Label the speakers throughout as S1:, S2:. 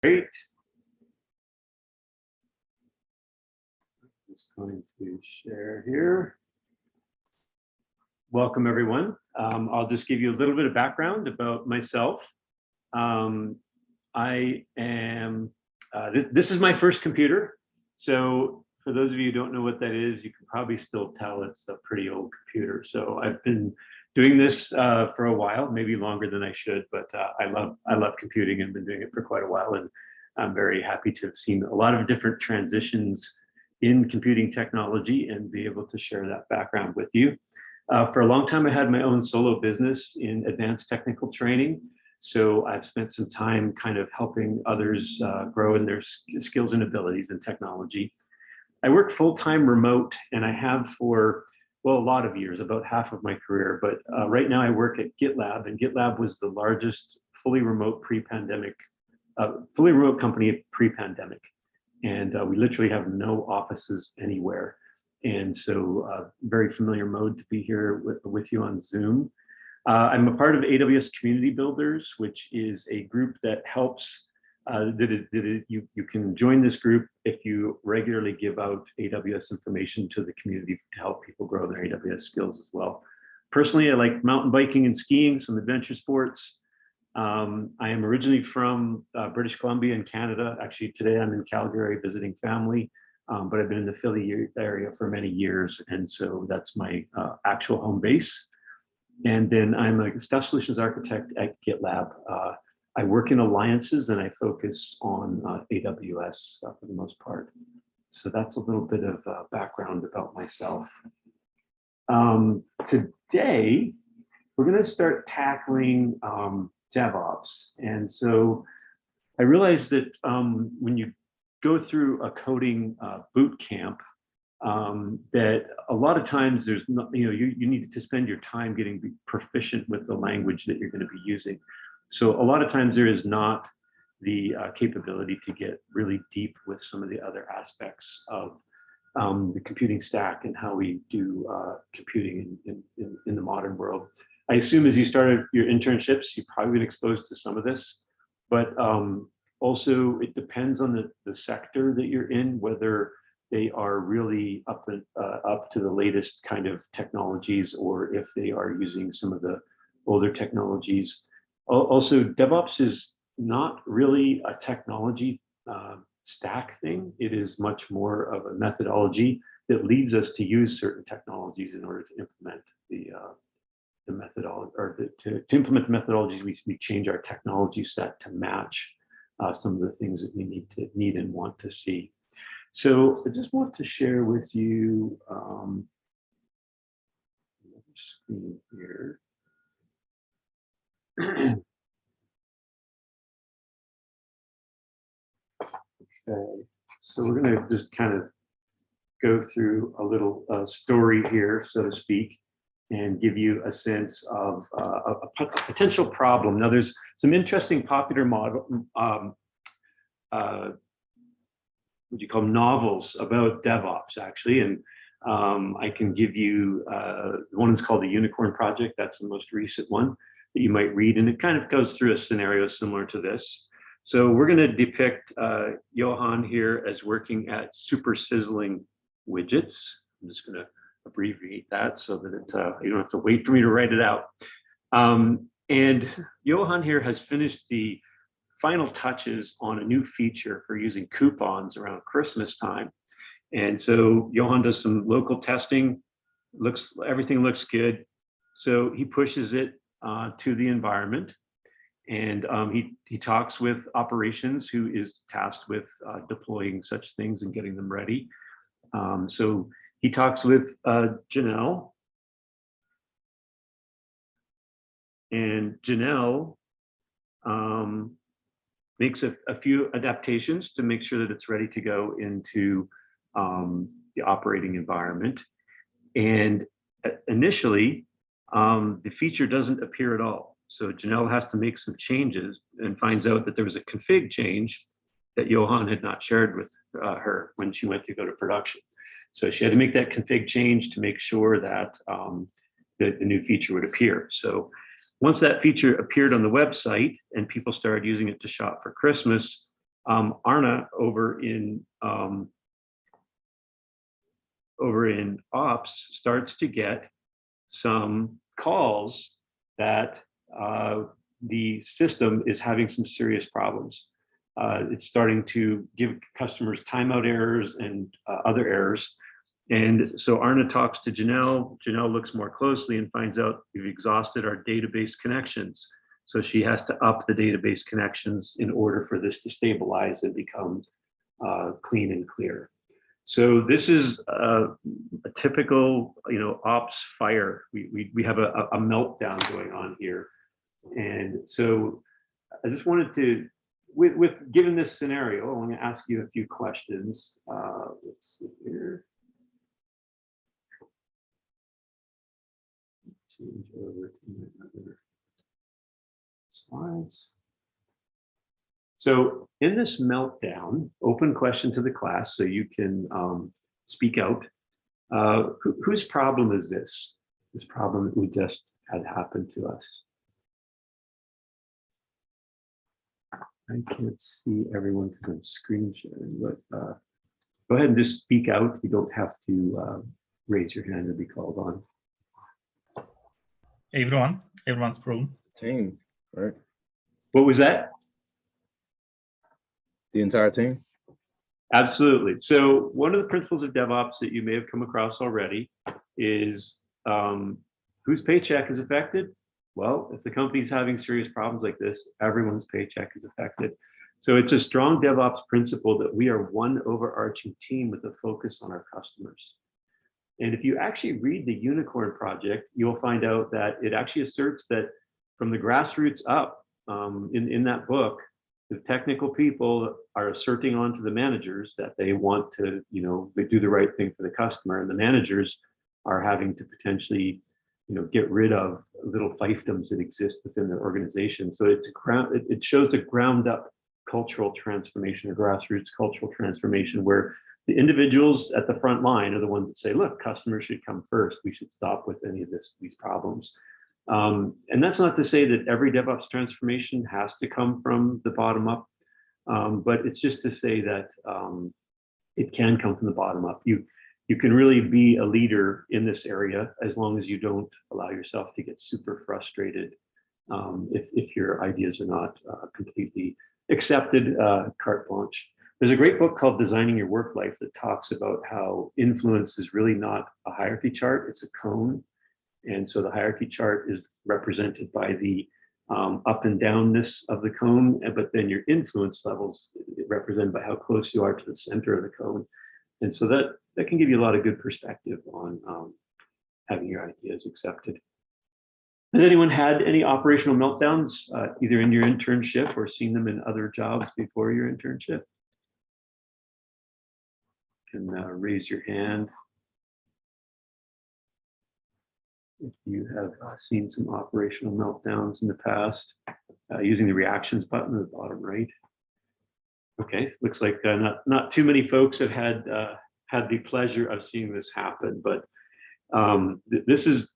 S1: Great. I'm just going to share here. Welcome, everyone. I'll just give you a little bit of background about myself. I am, this is my first computer. So for those of you who don't know what that is, you can probably still tell it's a pretty old computer. So I've been doing this for a while, maybe longer than I should, but I love computing and been doing it for quite a while. And I'm very happy to have seen a lot of different transitions in computing technology and be able to share that background with you. For a long time, I had my own solo business in advanced technical training. So I've spent some time kind of helping others grow in their skills and abilities in technology. I work full-time remote, and I have for, well, a lot of years, about half of my career. But right now I work at GitLab, and GitLab was the largest fully remote company pre-pandemic. And we literally have no offices anywhere. And so very familiar mode to be here with you on Zoom. I'm a part of AWS Community Builders, which is a group that helps, you can join this group if you regularly give out AWS information to the community to help people grow their AWS skills as well. Personally, I like mountain biking and skiing, some adventure sports. I am originally from British Columbia in Canada. Actually, today I'm in Calgary visiting family, but I've been in the Philly area for many years. And so that's my actual home base. And then I'm a staff solutions architect at GitLab. I work in alliances and I focus on AWS for the most part. So that's a little bit of background about myself. Today, we're going to start tackling DevOps. And so I realized that when you go through a coding boot camp, that a lot of times there's not, you need to spend your time getting proficient with the language that you're going to be using. So a lot of times there is not the capability to get really deep with some of the other aspects of the computing stack and how we do computing in the modern world. I assume as you started your internships, you've probably been exposed to some of this, but also it depends on the sector that you're in, whether they are really up to the latest kind of technologies, or if they are using some of the older technologies. Also, DevOps is not really a technology stack thing. It is much more of a methodology that leads us to use certain technologies in order to implement the methodology, or to implement the methodologies. We change our technology set to match some of the things that we need and want to see. So I just want to share with you another screen here. Okay, so we're going to just kind of go through a little story here, so to speak, and give you a sense of a potential problem. Now, there's some interesting popular what you call novels about DevOps, actually, and I can give you one is called The Unicorn Project. That's the most recent one that you might read, and it kind of goes through a scenario similar to this. So we're going to depict Johan here as working at super sizzling widgets. I'm just going to abbreviate that so that you don't have to wait for me to write it out. And Johan here has finished the final touches on a new feature for using coupons around Christmas time. And so Johan does some local testing, everything looks good. So he pushes it to the environment, and he talks with operations, who is tasked with deploying such things and getting them ready. So he talks with Janelle, and Janelle makes a few adaptations to make sure that it's ready to go into the operating environment. And initially, the feature doesn't appear at all. So Janelle has to make some changes and finds out that there was a config change that Johan had not shared with her when she went to go to production. So she had to make that config change to make sure that the new feature would appear. So once that feature appeared on the website and people started using it to shop for Christmas, Arna over in ops starts to get some calls that the system is having some serious problems. It's starting to give customers timeout errors and other errors. And so Arna talks to Janelle. Janelle looks more closely and finds out we've exhausted our database connections. So she has to up the database connections in order for this to stabilize and become clean and clear. So this is a typical, ops fire. We have a meltdown going on here. And so I just wanted to, given this scenario, I want to ask you a few questions. Let's see here. Change over to another slides. So in this meltdown, open question to the class so you can speak out. Whose problem is this? This problem that we just had happen to us. I can't see everyone because I'm screen sharing, but go ahead and just speak out. You don't have to raise your hand to be called on.
S2: Everyone's problem.
S3: Team, right?
S1: What was that?
S3: The entire team?
S1: Absolutely. So one of the principles of DevOps that you may have come across already is whose paycheck is affected? Well, if the company's having serious problems like this, everyone's paycheck is affected. So it's a strong DevOps principle that we are one overarching team with a focus on our customers. And if you actually read the Unicorn Project, you'll find out that it actually asserts that from the grassroots up, in that book, the technical people are asserting onto the managers that they want to, they do the right thing for the customer, and the managers are having to potentially, get rid of little fiefdoms that exist within their organization. So it shows a ground up cultural transformation, a grassroots cultural transformation, where the individuals at the front line are the ones that say, look, customers should come first. We should stop with any of these problems. And that's not to say that every DevOps transformation has to come from the bottom up, but it's just to say that it can come from the bottom up. You can really be a leader in this area as long as you don't allow yourself to get super frustrated if your ideas are not completely accepted, carte blanche. There's a great book called Designing Your Work Life that talks about how influence is really not a hierarchy chart, it's a cone. And so the hierarchy chart is represented by the up and downness of the cone, but then your influence levels represented by how close you are to the center of the cone. And so that can give you a lot of good perspective on having your ideas accepted. Has anyone had any operational meltdowns, either in your internship or seen them in other jobs before your internship? You can raise your hand if you have seen some operational meltdowns in the past, using the reactions button at the bottom right. Okay, looks like not too many folks have had the pleasure of seeing this happen, but this has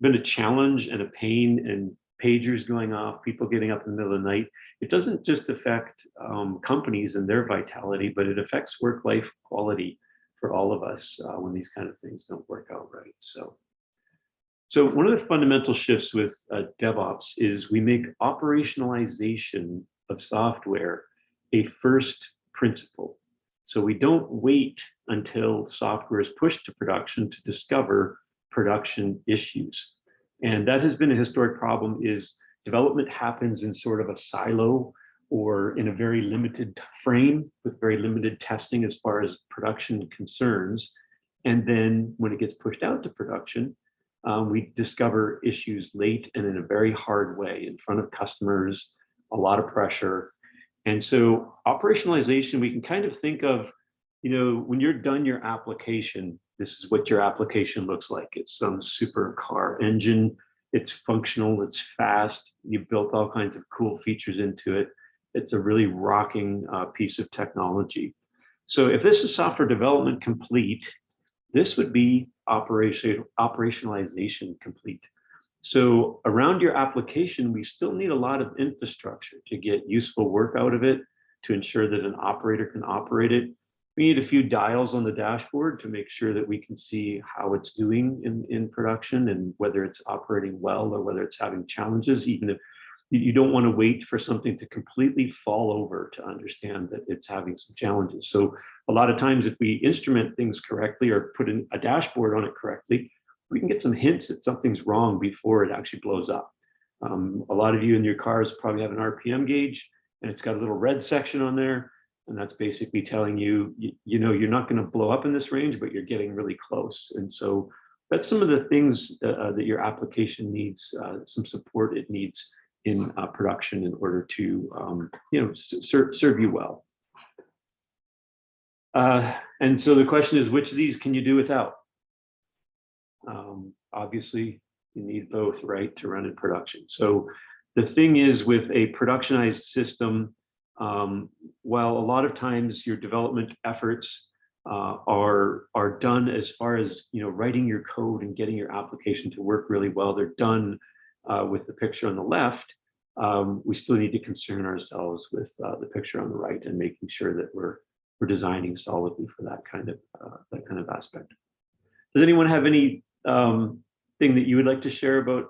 S1: been a challenge and a pain, and pagers going off, people getting up in the middle of the night. It doesn't just affect companies and their vitality, but it affects work-life quality for all of us when these kind of things don't work out right. So one of the fundamental shifts with DevOps is we make operationalization of software a first principle. So we don't wait until software is pushed to production to discover production issues. And that has been a historic problem, is development happens in sort of a silo or in a very limited frame with very limited testing as far as production concerns. And then when it gets pushed out to production, we discover issues late and in a very hard way in front of customers, a lot of pressure. And so operationalization, we can kind of think of, when you're done your application, this is what your application looks like. It's some super car engine. It's functional, it's fast. You've built all kinds of cool features into it. It's a really rocking piece of technology. So if this is software development complete, this would be operationalization complete. So around your application, we still need a lot of infrastructure to get useful work out of it, to ensure that an operator can operate it. We need a few dials on the dashboard to make sure that we can see how it's doing in production and whether it's operating well or whether it's having challenges, even if you don't want to wait for something to completely fall over to understand that it's having some challenges. So a lot of times if we instrument things correctly or put in a dashboard on it correctly, we can get some hints that something's wrong before it actually blows up. A lot of you in your cars probably have an RPM gauge, and it's got a little red section on there. And that's basically telling you, you know, you're not going to blow up in this range, but you're getting really close. And so that's some of the things that your application needs, some support it needs in production in order to, you know, serve you well. And so the question is, which of these can you do without? Obviously, you need both, right, to run in production. So the thing is, with a productionized system, while a lot of times your development efforts are done as far as, you know, writing your code and getting your application to work really well, they're done with the picture on the left. We still need to concern ourselves with the picture on the right and making sure that we're designing solidly for that kind of aspect. Does anyone have any thing that you would like to share about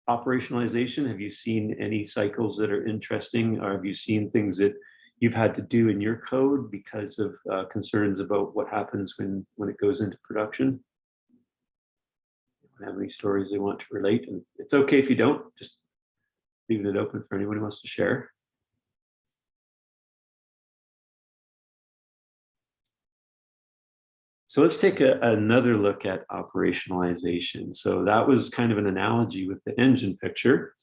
S1: operationalization? Have you seen any cycles that are interesting, or have you seen things that you've had to do in your code because of concerns about what happens when it goes into production? Have any stories they want to relate? And it's okay if you don't, just leaving it open for anyone who wants to share. So let's take another look at operationalization. So that was kind of an analogy with the engine picture,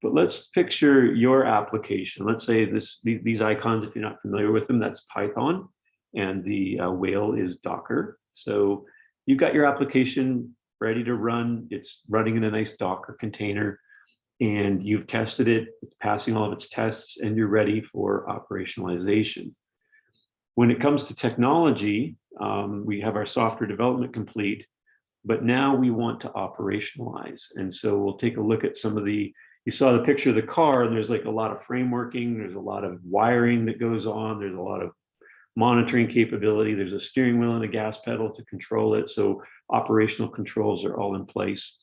S1: but let's picture your application. Let's say these icons, if you're not familiar with them, that's Python, and the whale is Docker. So you've got your application ready to run. It's running in a nice Docker container, and you've tested it, it's passing all of its tests, and you're ready for operationalization. When it comes to technology, we have our software development complete, but now we want to operationalize. And so we'll take a look at some of the, you saw the picture of the car, and there's like a lot of frameworking, there's a lot of wiring that goes on, there's a lot of monitoring capability, there's a steering wheel and a gas pedal to control it. So operational controls are all in place.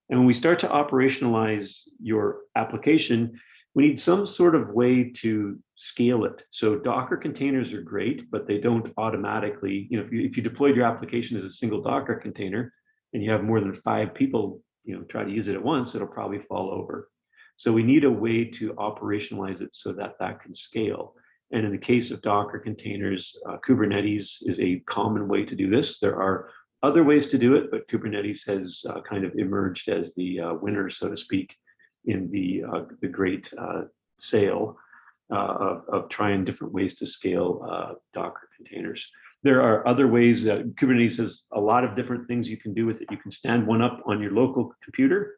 S1: And when we start to operationalize your application, we need some sort of way to scale it. So Docker containers are great, but they don't automatically, you know, if you deployed your application as a single Docker container and you have more than 5 people, you know, try to use it at once, it'll probably fall over. So we need a way to operationalize it so that that can scale. And in the case of Docker containers, Kubernetes is a common way to do this. There are other ways to do it, but Kubernetes has kind of emerged as the winner, so to speak, in the great sale of trying different ways to scale Docker containers. There are other ways that Kubernetes has a lot of different things you can do with it. You can stand one up on your local computer.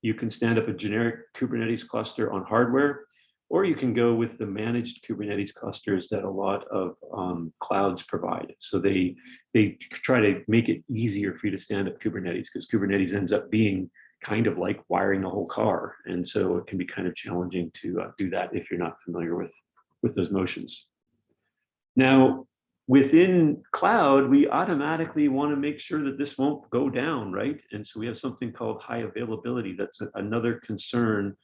S1: You can stand up a generic Kubernetes cluster on hardware, or you can go with the managed Kubernetes clusters that a lot of clouds provide. So they try to make it easier for you to stand up Kubernetes, because Kubernetes ends up being kind of like wiring the whole car. And so it can be kind of challenging to do that if you're not familiar with those motions. Now, within cloud, we automatically want to make sure that this won't go down, right? And so we have something called high availability. That's another concern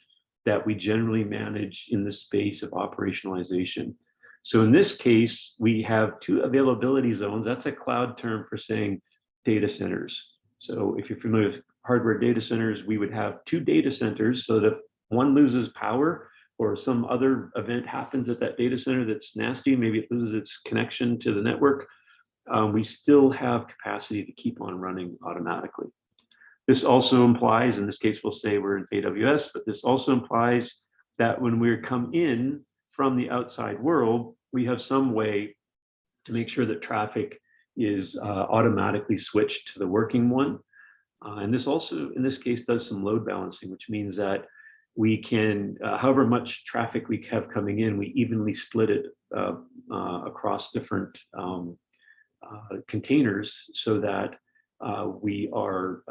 S1: that we generally manage in the space of operationalization. So in this case, we have 2 availability zones. That's a cloud term for saying data centers. So if you're familiar with hardware data centers, we would have 2 data centers so that if one loses power or some other event happens at that data center that's nasty, maybe it loses its connection to the network, we still have capacity to keep on running automatically. This also implies, in this case, we'll say we're in AWS, but this also implies that when we come in from the outside world, we have some way to make sure that traffic is automatically switched to the working one. And this also, in this case, does some load balancing, which means that we can, however much traffic we have coming in, we evenly split it across different containers so that we're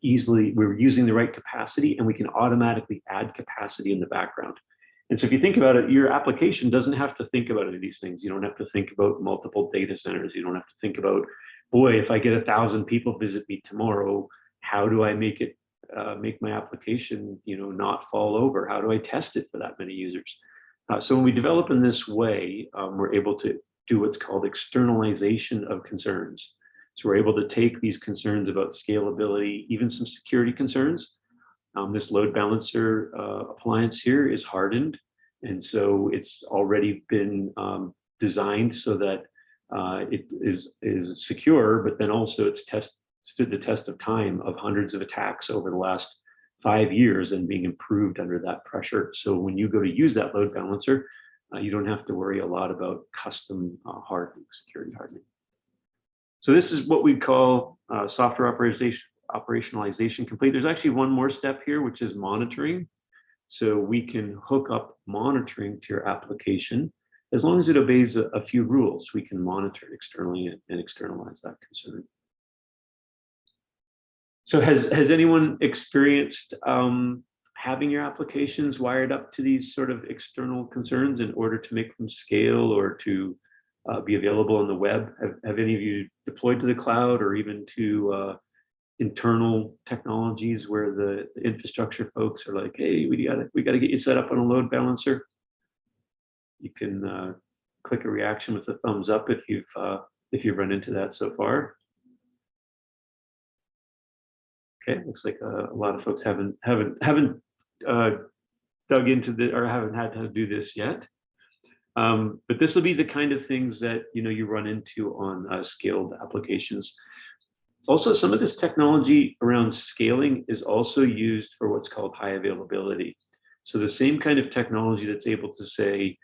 S1: using the right capacity, and we can automatically add capacity in the background. And so if you think about it, your application doesn't have to think about any of these things. You don't have to think about multiple data centers. You don't have to think about, boy, if I get 1,000 people visit me tomorrow, how do I make it, make my application, not fall over? How do I test it for that many users? So when we develop in this way, we're able to do what's called externalization of concerns. So we're able to take these concerns about scalability, even some security concerns. This load balancer appliance here is hardened, and so it's already been designed so that it is secure, but then also it's stood the test of time of hundreds of attacks over the last 5 years and being improved under that pressure. So when you go to use that load balancer, you don't have to worry a lot about custom hardening, security hardening. So this is what we call software operationalization complete. There's actually one more step here, which is monitoring. So we can hook up monitoring to your application. As long as it obeys a few rules, we can monitor it externally and externalize that concern. So has anyone experienced having your applications wired up to these sort of external concerns in order to make them scale or to be available on the web? Have any of you deployed to the cloud or even to internal technologies where the infrastructure folks are like, hey, we gotta get you set up on a load balancer? You can click a reaction with a thumbs up if you've run into that so far. Okay, looks like a lot of folks haven't dug into the or haven't had to do this yet. But this will be the kind of things that you run into on scaled applications. Also, some of this technology around scaling is also used for what's called high availability. So the same kind of technology that's able to say,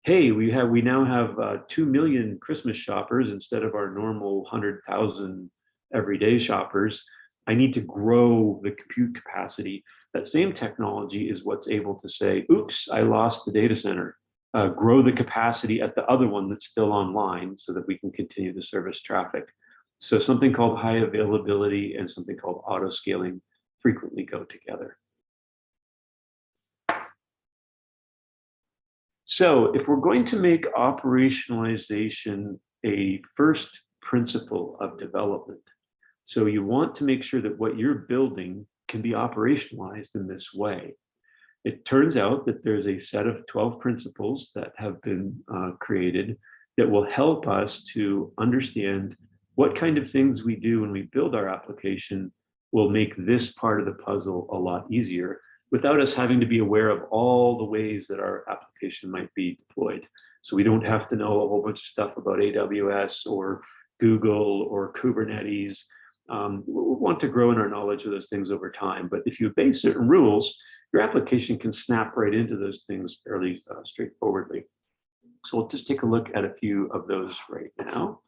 S1: hey, we now have 2 million Christmas shoppers instead of our normal 100,000 everyday shoppers. I need to grow the compute capacity. That same technology is what's able to say, oops, I lost the data center. Grow the capacity at the other one that's still online so that we can continue to service traffic. So something called high availability and something called auto scaling frequently go together. So if we're going to make operationalization a first principle of development, so you want to make sure that what you're building can be operationalized in this way. It turns out that there's a set of 12 principles that have been created that will help us to understand what kind of things we do when we build our application will make this part of the puzzle a lot easier without us having to be aware of all the ways that our application might be deployed. So we don't have to know a whole bunch of stuff about AWS or Google or Kubernetes. We want to grow in our knowledge of those things over time, but if you obey certain rules, your application can snap right into those things fairly straightforwardly. So we'll just take a look at a few of those right now.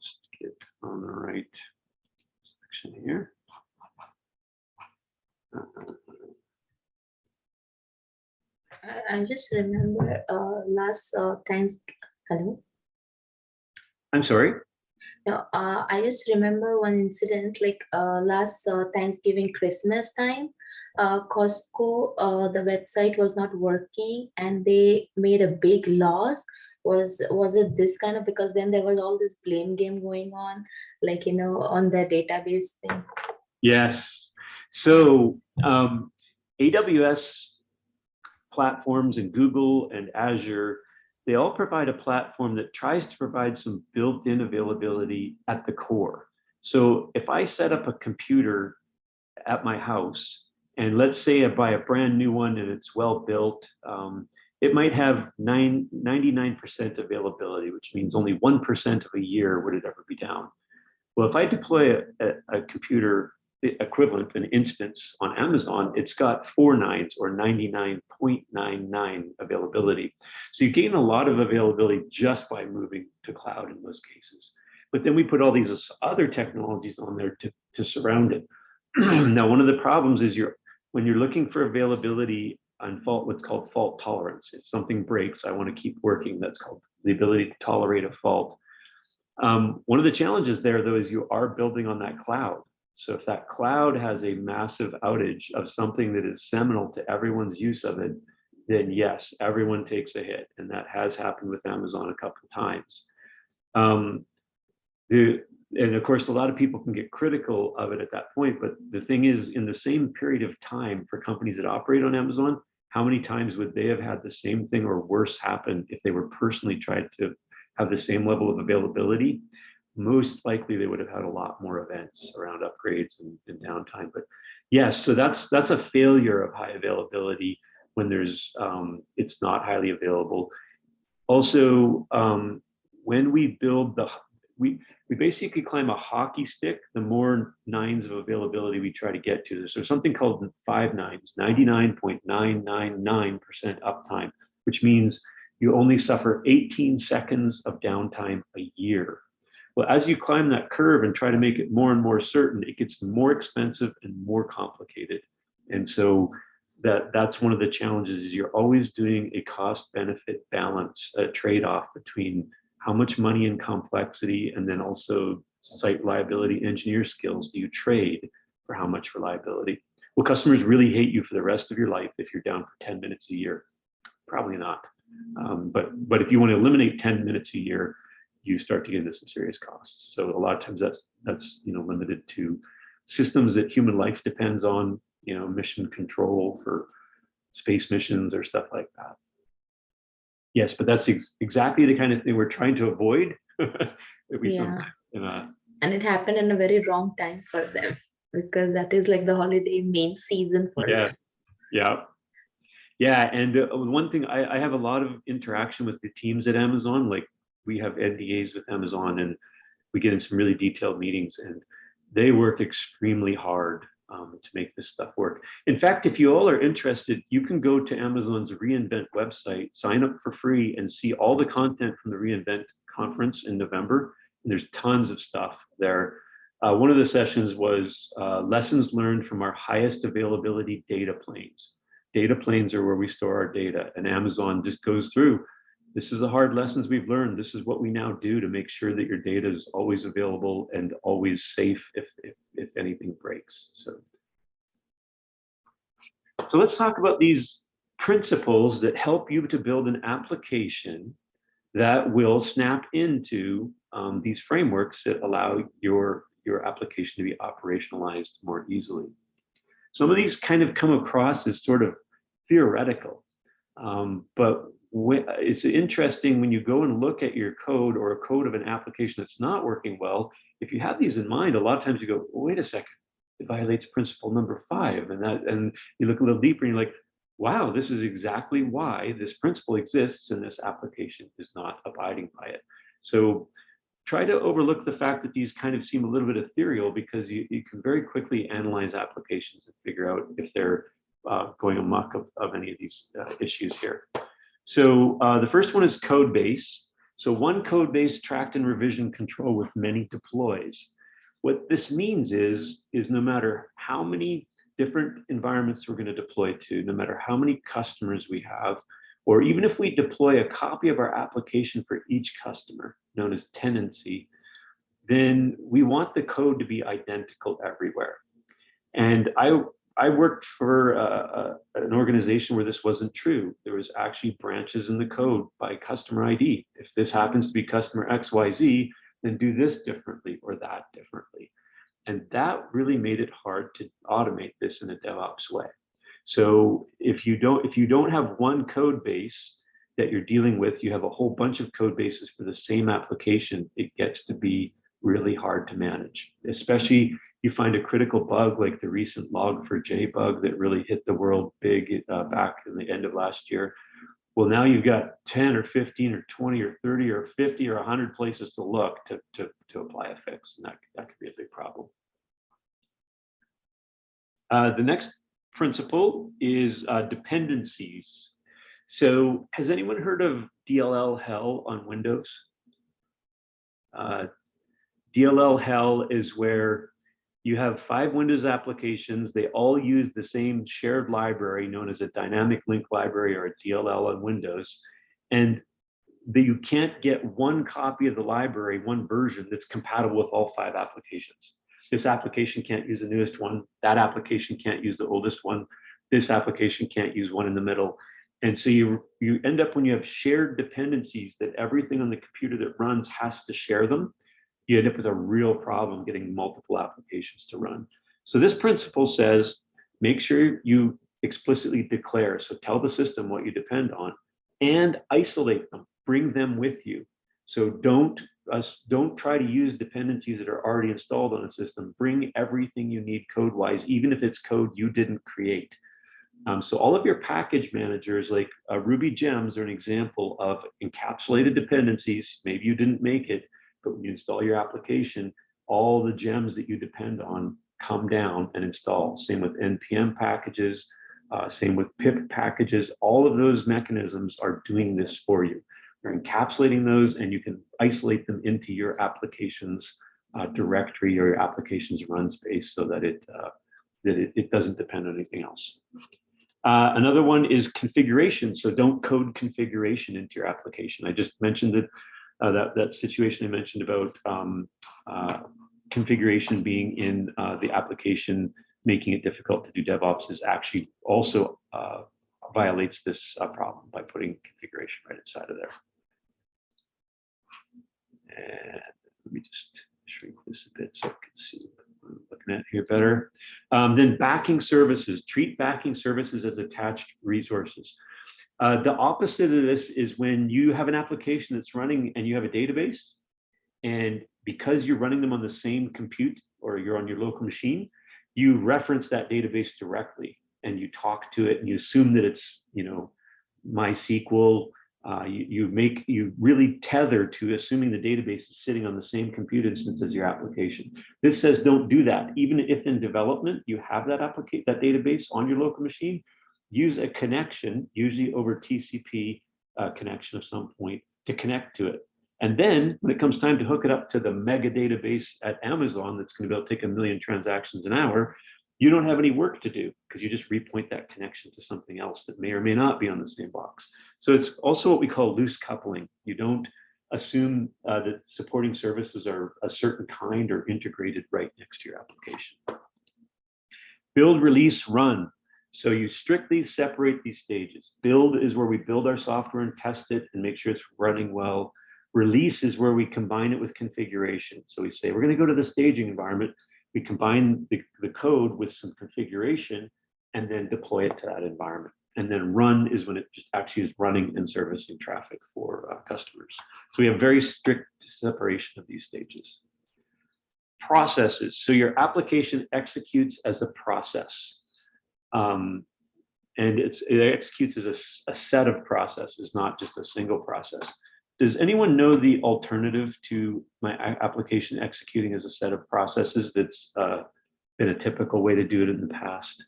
S1: Just get on the right section here.
S4: I just remember last hello.
S1: I'm sorry.
S4: No, I just remember one incident like last Thanksgiving, Christmas time. Costco, the website was not working and they made a big loss. Was it this kind of, because then there was all this blame game going on, like, on the database thing?
S1: Yes. So AWS platforms and Google and Azure, they all provide a platform that tries to provide some built-in availability at the core. So if I set up a computer at my house, and let's say I buy a brand new one and it's well built, it might have 99% availability, which means only 1% of a year would it ever be down. Well, if I deploy a computer equivalent, an instance on Amazon, it's got 4 nines or 99.99 availability. So you gain a lot of availability just by moving to cloud in most cases. But then we put all these other technologies on there to surround it. Now, one of the problems is when you're looking for availability on what's called fault tolerance. If something breaks, I want to keep working. That's called the ability to tolerate a fault. One of the challenges there, though, is you are building on that cloud. So if that cloud has a massive outage of something that is seminal to everyone's use of it, then yes, everyone takes a hit. And that has happened with Amazon a couple of times. Um, and of course, a lot of people can get critical of it at that point. But the thing is, in the same period of time for companies that operate on Amazon, how many times would they have had the same thing or worse happen if they were personally tried to have the same level of availability? Most likely they would have had a lot more events around upgrades and downtime. But yes, so that's a failure of high availability when there's it's not highly available. Also, when we build we basically climb a hockey stick, the more nines of availability we try to get to. So something called 5 nines, 99.999% uptime, which means you only suffer 18 seconds of downtime a year. Well, as you climb that curve and try to make it more and more certain, it gets more expensive and more complicated. And so that's one of the challenges, is you're always doing a cost benefit balance, a trade-off between how much money and complexity, and then also site reliability engineer skills do you trade for how much reliability? Will customers really hate you for the rest of your life if you're down for 10 minutes a year? Probably not. But if you want to eliminate 10 minutes a year, you start to get into some serious costs. So a lot of times that's limited to systems that human life depends on, mission control for space missions or stuff like that. Yes, but that's exactly the kind of thing we're trying to avoid. That we
S4: Yeah.
S1: sometimes,
S4: And it happened in a very wrong time for them, because that is like the holiday main season for
S1: yeah,
S4: them.
S1: yeah. And one thing, I have a lot of interaction with the teams at Amazon. Like, we have NDAs with Amazon, and we get in some really detailed meetings, and they work extremely hard to make this stuff work. In fact, if you all are interested, you can go to Amazon's reInvent website, sign up for free, and see all the content from the reInvent conference in November. And there's tons of stuff there. One of the sessions was lessons learned from our highest availability data planes. Data planes are where we store our data, and Amazon just goes through, this is the hard lessons we've learned. This is what we now do to make sure that your data is always available and always safe if anything breaks. So let's talk about these principles that help you to build an application that will snap into these frameworks that allow your application to be operationalized more easily. Some of these kind of come across as sort of theoretical, but it's interesting when you go and look at your code or a code of an application that's not working well. If you have these in mind, a lot of times you go, wait a second, it violates principle number 5, and you look a little deeper and you're like, wow, this is exactly why this principle exists and this application is not abiding by it. So try to overlook the fact that these kind of seem a little bit ethereal, because you can very quickly analyze applications and figure out if they're going amok of any of these issues here. So the first one is code base. So one code base tracked and revision control with many deploys. What this means is no matter how many different environments we're going to deploy to, no matter how many customers we have, or even if we deploy a copy of our application for each customer, known as tenancy, then we want the code to be identical everywhere. And I worked for an organization where this wasn't true. There was actually branches in the code by customer ID. If this happens to be customer XYZ, then do this differently or that differently. And that really made it hard to automate this in a DevOps way. So if you don't have one code base that you're dealing with, you have a whole bunch of code bases for the same application, it gets to be really hard to manage. Especially you find a critical bug like the recent Log4j bug that really hit the world big back in the end of last year. Well, now you've got 10 or 15 or 20 or 30 or 50 or 100 places to look to apply a fix, and that could be a big problem. The next principle is dependencies. So has anyone heard of DLL hell on Windows? DLL hell is where you have 5 Windows applications. They all use the same shared library known as a dynamic link library, or a DLL on Windows. And you can't get one copy of the library, one version that's compatible with all 5 applications. This application can't use the newest one. That application can't use the oldest one. This application can't use one in the middle. And so you end up, when you have shared dependencies that everything on the computer that runs has to share them, you end up with a real problem getting multiple applications to run. So this principle says, make sure you explicitly declare, so tell the system what you depend on, and isolate them, bring them with you. So don't try to use dependencies that are already installed on a system. Bring everything you need code-wise, even if it's code you didn't create. So all of your package managers, like Ruby gems, are an example of encapsulated dependencies. Maybe you didn't make it, but when you install your application, all the gems that you depend on come down and install. Same with NPM packages, same with pip packages. All of those mechanisms are doing this for you. They're encapsulating those, and you can isolate them into your application's directory or your application's run space, so that it doesn't depend on anything else. Another one is configuration. So don't code configuration into your application. I just mentioned that situation I mentioned about configuration being in the application, making it difficult to do DevOps, is actually also violates this problem by putting configuration right inside of there. And let me just shrink this a bit so I can see what I'm looking at here better. Then backing services, treat backing services as attached resources. The opposite of this is when you have an application that's running and you have a database, and because you're running them on the same compute or you're on your local machine, you reference that database directly and you talk to it and you assume that it's, MySQL. You really tether to assuming the database is sitting on the same compute instance as your application. This says don't do that. Even if in development you have that database on your local machine, use a connection, usually over TCP connection of some point, to connect to it. And then when it comes time to hook it up to the mega database at Amazon that's going to be able to take 1 million transactions an hour, you don't have any work to do because you just repoint that connection to something else that may or may not be on the same box. So it's also what we call loose coupling. You don't assume that supporting services are a certain kind or integrated right next to your application. Build, release, run. So you strictly separate these stages. Build is where we build our software and test it and make sure it's running well. Release is where we combine it with configuration. So we say, we're going to go to the staging environment. We combine the code with some configuration and then deploy it to that environment. And then run is when it just actually is running and servicing traffic for customers. So we have very strict separation of these stages. Processes. So your application executes as a process. And it executes as a set of processes, not just a single process. Does anyone know the alternative to my application executing as a set of processes that's been a typical way to do it in the past?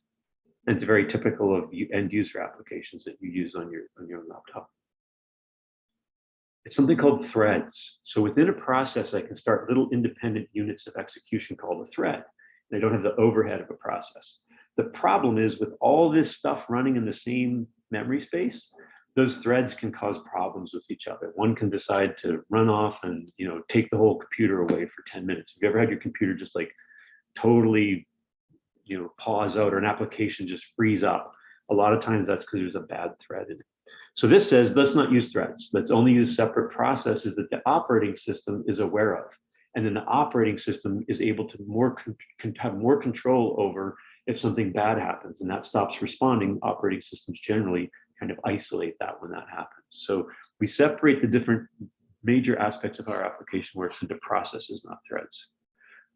S1: And it's very typical of end user applications that you use on your laptop. It's something called threads. So within a process, I can start little independent units of execution called a thread. They don't have the overhead of a process. The problem is with all this stuff running in the same memory space, those threads can cause problems with each other. One can decide to run off and take the whole computer away for 10 minutes. Have you ever had your computer just like totally pause out, or an application just freeze up? A lot of times that's because there's a bad thread in it. So this says, let's not use threads. Let's only use separate processes that the operating system is aware of. And then the operating system is able to have more control over if something bad happens, and that stops responding. Operating systems generally kind of isolate that when that happens. So we separate the different major aspects of our application works into processes, not threads.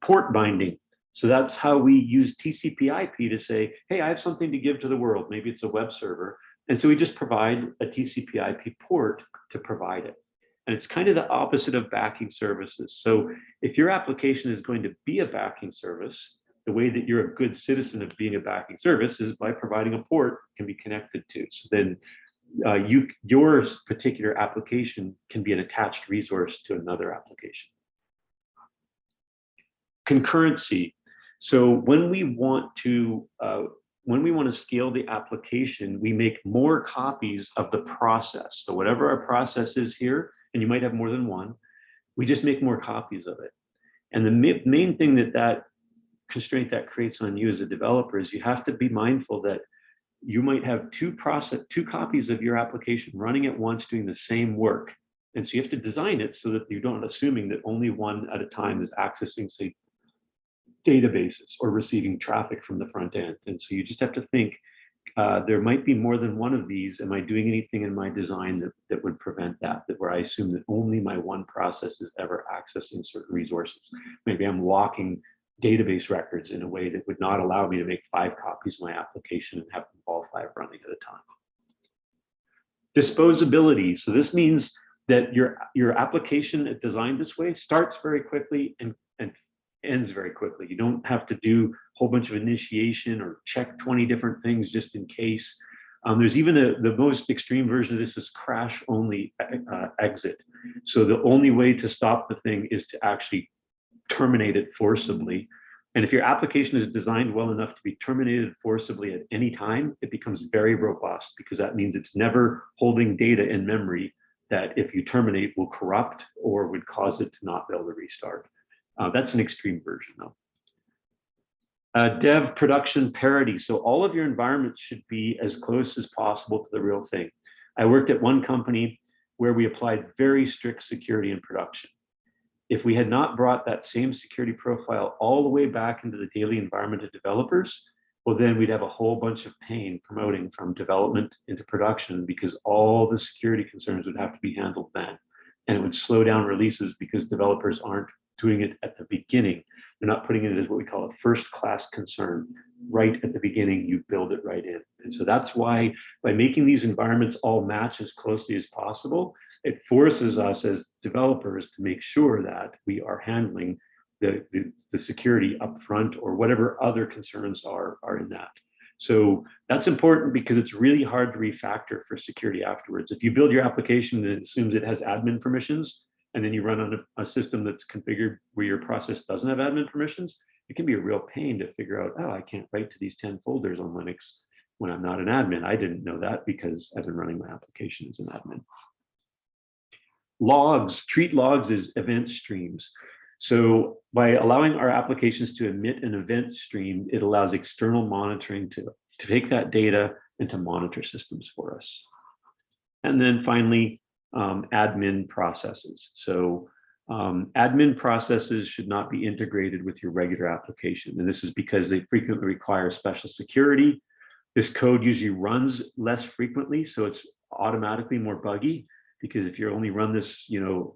S1: Port binding. So that's how we use TCP/IP to say, hey, I have something to give to the world. Maybe it's a web server. And so we just provide a TCP/IP port to provide it. And it's kind of the opposite of backing services. So if your application is going to be a backing service, the way that you're a good citizen of being a backing service is by providing a port can be connected to. So then your particular application can be an attached resource to another application. Concurrency. So when we want to scale the application, we make more copies of the process. So whatever our process is here, and you might have more than one, we just make more copies of it. And the main thing that constraint that creates on you as a developer is you have to be mindful that you might have two copies of your application running at once doing the same work. And so you have to design it so that you don't assuming that only one at a time is accessing, say, databases or receiving traffic from the front end. And so you just have to think, there might be more than one of these. Am I doing anything in my design that would prevent that, where I assume that only my one process is ever accessing certain resources? Maybe I'm locking database records in a way that would not allow me to make 5 copies of my application and have all 5 running at a time. Disposability. So this means that your application designed this way starts very quickly and ends very quickly. You don't have to do a whole bunch of initiation or check 20 different things just in case. There's even the most extreme version of this is crash only exit. So the only way to stop the thing is to actually terminate it forcibly. And if your application is designed well enough to be terminated forcibly at any time, it becomes very robust, because that means it's never holding data in memory that if you terminate will corrupt or would cause it to not be able to restart. That's an extreme version though. Dev production parity. So all of your environments should be as close as possible to the real thing. I worked at one company where we applied very strict security in production. If we had not brought that same security profile all the way back into the daily environment of developers, well, then we'd have a whole bunch of pain promoting from development into production, because all the security concerns would have to be handled then. And it would slow down releases because developers aren't doing it at the beginning. They're not putting it as what we call a first-class concern. Right at the beginning, you build it right in. And so that's why, by making these environments all match as closely as possible, it forces us as developers to make sure that we are handling the security up front, or whatever other concerns are in that. So that's important, because it's really hard to refactor for security afterwards. If you build your application and it assumes it has admin permissions, and then you run on a system that's configured where your process doesn't have admin permissions, it can be a real pain to figure out, oh, I can't write to these 10 folders on Linux when I'm not an admin. I didn't know that because I've been running my application as an admin. Logs, treat logs as event streams. So by allowing our applications to emit an event stream, it allows external monitoring to take that data and to monitor systems for us. And then finally, admin processes. So admin processes should not be integrated with your regular application. And this is because they frequently require special security. This code usually runs less frequently, so it's automatically more buggy, because if you only run this,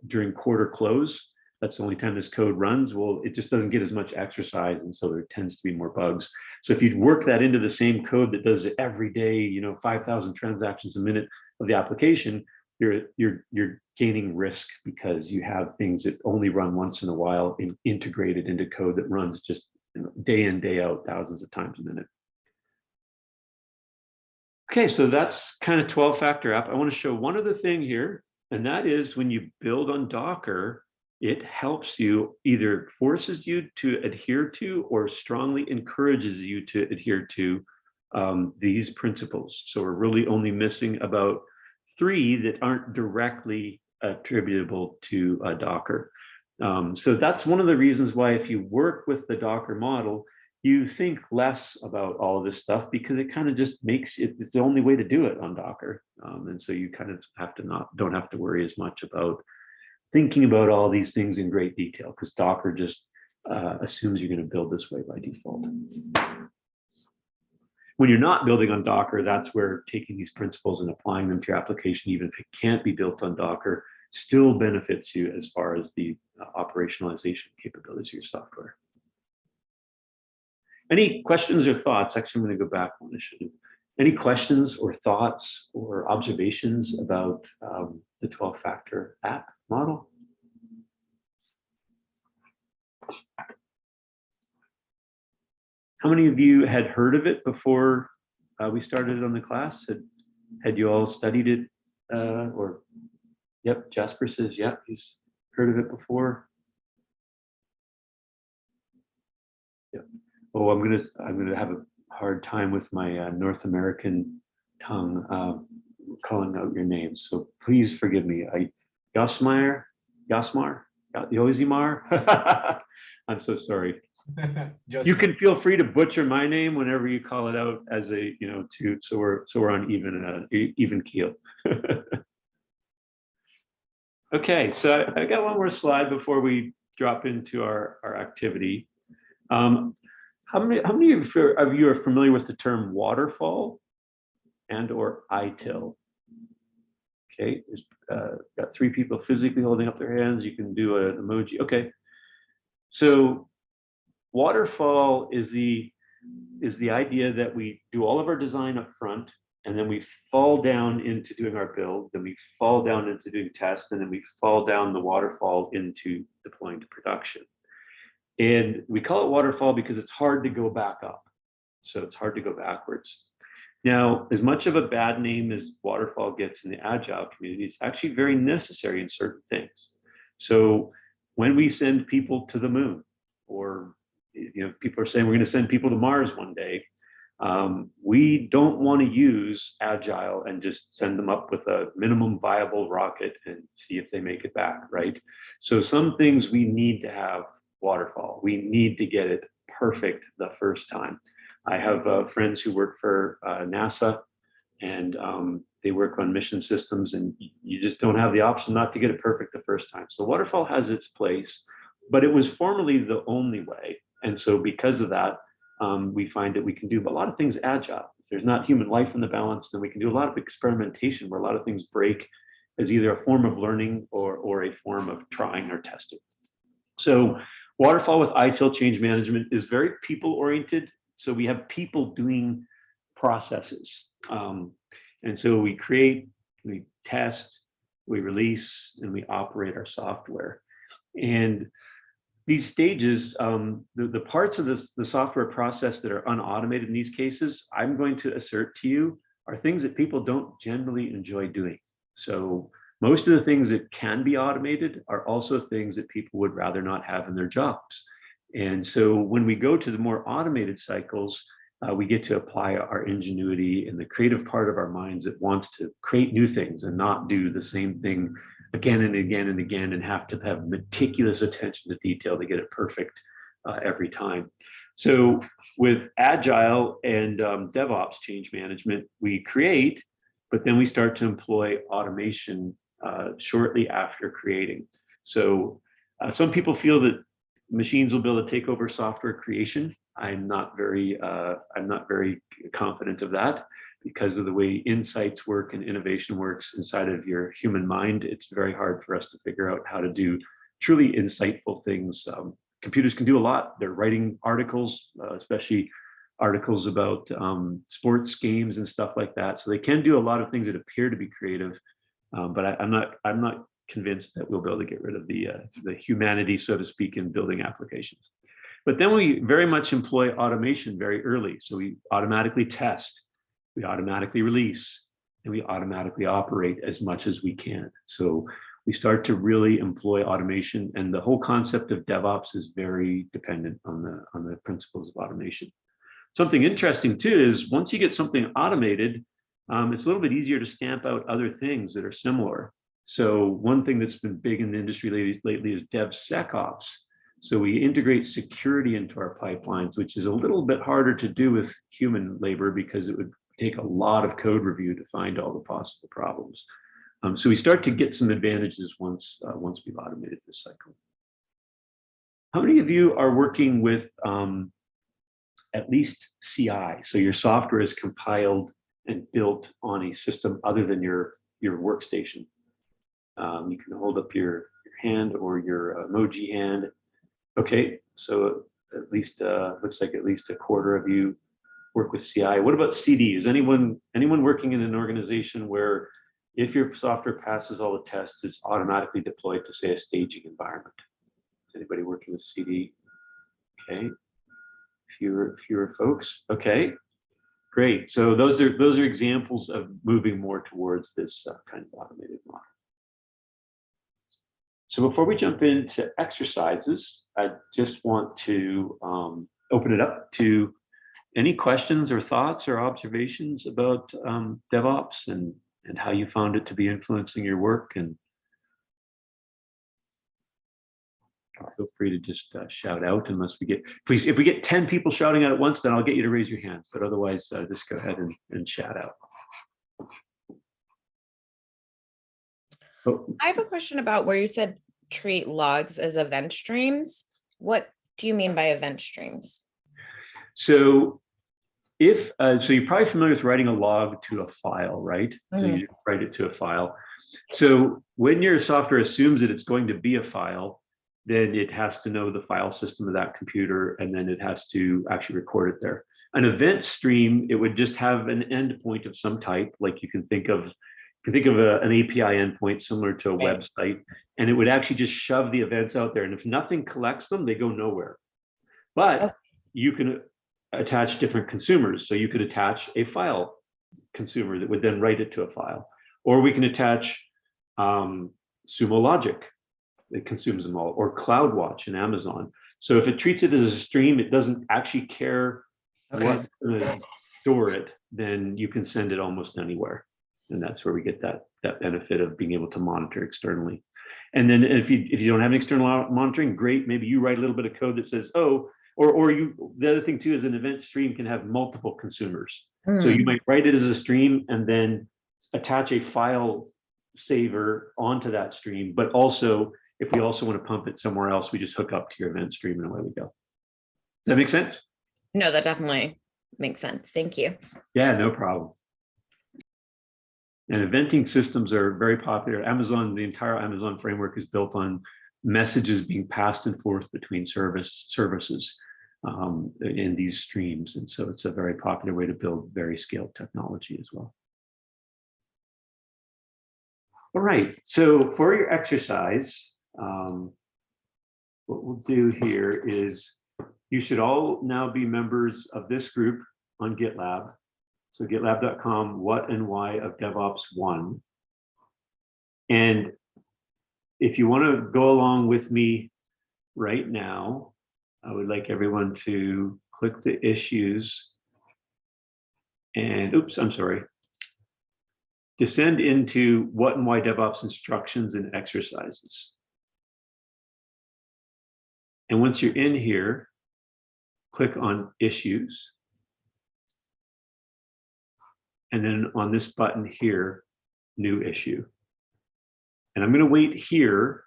S1: during quarter close, that's the only time this code runs, well, it just doesn't get as much exercise, and so there tends to be more bugs. So if you'd work that into the same code that does it every day, 5,000 transactions a minute of the application, you're gaining risk, because you have things that only run once in a while integrated into code that runs just day in, day out, thousands of times a minute. Okay, so that's kind of 12-factor app. I want to show one other thing here, and that is when you build on Docker, it helps you, either forces you to adhere to or strongly encourages you to adhere to these principles. So we're really only missing about 3 that aren't directly attributable to Docker. So that's one of the reasons why, if you work with the Docker model, you think less about all of this stuff, because it kind of just makes it, it's the only way to do it on Docker. And so you kind of don't have to worry as much about thinking about all these things in great detail, because Docker just assumes you're going to build this way by default. When you're not building on Docker, that's where taking these principles and applying them to your application, even if it can't be built on Docker, still benefits you as far as the operationalization capabilities of your software. Any questions or thoughts? Actually, I'm going to go back one. Any questions or thoughts or observations about the 12-factor app model? How many of you had heard of it before we started on the class? Had you all studied it? Or, yep, Jasper says, yep, he's heard of it before. Yep. Oh, I'm gonna have a hard time with my North American tongue calling out your names, so please forgive me. Yasmar, I'm so sorry.
S5: Just
S1: You can feel free to butcher my name whenever you call it out as a, so we're on even keel. Okay, so I got one more slide before we drop into our activity. How many of you are familiar with the term waterfall and or ITIL? Okay, got 3 people physically holding up their hands. You can do an emoji. Okay, so waterfall is the idea that we do all of our design up front, and then we fall down into doing our build, then we fall down into doing test, and then we fall down the waterfall into deploying to production. And we call it waterfall because it's hard to go back up. So it's hard to go backwards. Now, as much of a bad name as waterfall gets in the agile community, it's actually very necessary in certain things. So when we send people to the moon, or people are saying we're going to send people to Mars one day, we don't want to use agile and just send them up with a minimum viable rocket and see if they make it back, right? So some things we need to have waterfall. We need to get it perfect the first time. I have friends who work for NASA, and they work on mission systems, and you just don't have the option not to get it perfect the first time. So waterfall has its place, but it was formerly the only way. And so because of that, we find that we can do a lot of things agile. If there's not human life in the balance, then we can do a lot of experimentation where a lot of things break as either a form of learning or a form of trying or testing. So waterfall with ITIL change management is very people-oriented. So we have people doing processes. And so we create, we test, we release, and we operate our software. And these stages, the parts of the software process that are unautomated in these cases, I'm going to assert to you, are things that people don't generally enjoy doing. So most of the things that can be automated are also things that people would rather not have in their jobs. And so when we go to the more automated cycles, we get to apply our ingenuity and the creative part of our minds that wants to create new things and not do the same thing again and again and again, and have to have meticulous attention to detail to get it perfect every time. So with Agile and DevOps change management, we create, but then we start to employ automation shortly after creating. So some people feel that machines will be able to take over software creation. I'm not very confident of that, because of the way insights work and innovation works inside of your human mind. It's very hard for us to figure out how to do truly insightful things. Computers can do a lot. They're writing articles, especially articles about sports games and stuff like that. So they can do a lot of things that appear to be creative, but I'm not convinced that we'll be able to get rid of the humanity, so to speak, in building applications. But then we very much employ automation very early. So we automatically test, we automatically release, and we automatically operate as much as we can. So we start to really employ automation, and the whole concept of DevOps is very dependent on the principles of automation. Something interesting too is once you get something automated, it's a little bit easier to stamp out other things that are similar. So one thing that's been big in the industry lately is DevSecOps. So we integrate security into our pipelines, which is a little bit harder to do with human labor because it would take a lot of code review to find all the possible problems. So we start to get some advantages once we've automated this cycle. How many of you are working with at least CI? So your software is compiled and built on a system other than your workstation. You can hold up your hand or your emoji hand. Okay, so at least looks like at least a quarter of you work with CI. What about CD? Is anyone working in an organization where if your software passes all the tests, it's automatically deployed to, say, a staging environment? Is anybody working with CD? Okay, fewer folks. Okay, great. So those are examples of moving more towards this kind of automated model. So before we jump into exercises, I just want to open it up to any questions or thoughts or observations about DevOps and how you found it to be influencing your work. And Feel free to just shout out unless we get, please, if we get 10 people shouting out at once, then I'll get you to raise your hand. But otherwise, just go ahead and shout out. Oh,
S5: I have a question about where you said treat logs as event streams. What do you mean by event streams?
S1: so if, so you're probably familiar with writing a log to a file, right? So you write it to a file. So when your software assumes that it's going to be a file, then it has to know the file system of that computer, and then it has to actually record it there. An event stream, it would just have an endpoint of some type, like you can think of an API endpoint similar to a website, and it would actually just shove the events out there. And if nothing collects them, they go nowhere. But you can attach different consumers. So you could attach a file consumer that would then write it to a file, or we can attach Sumo Logic that consumes them all, or CloudWatch in Amazon. So if it treats it as a stream, it doesn't actually care what to store it, then you can send it almost anywhere. And that's where we get that benefit of being able to monitor externally. And then if you don't have an external monitoring, great, maybe you write a little bit of code that says, oh, or the other thing too is an event stream can have multiple consumers. So you might write it as a stream and then attach a file saver onto that stream, but also if we also want to pump it somewhere else, we just hook up to your event stream and away we go. Does that make sense?
S5: No, that definitely makes sense. Thank you.
S1: Yeah, no problem. And eventing systems are very popular. Amazon, the entire Amazon framework is built on messages being passed and forth between services in these streams. And so it's a very popular way to build very scaled technology as well. All right, so for your exercise, what we'll do here is you should all now be members of this group on GitLab. So gitlab.com, what and why of DevOps 1. And if you want to go along with me right now, I would like everyone to click the issues and, oops, I'm sorry. Descend into what and why DevOps instructions and exercises. And once you're in here, click on issues. And then on this button here, new issue. And I'm going to wait here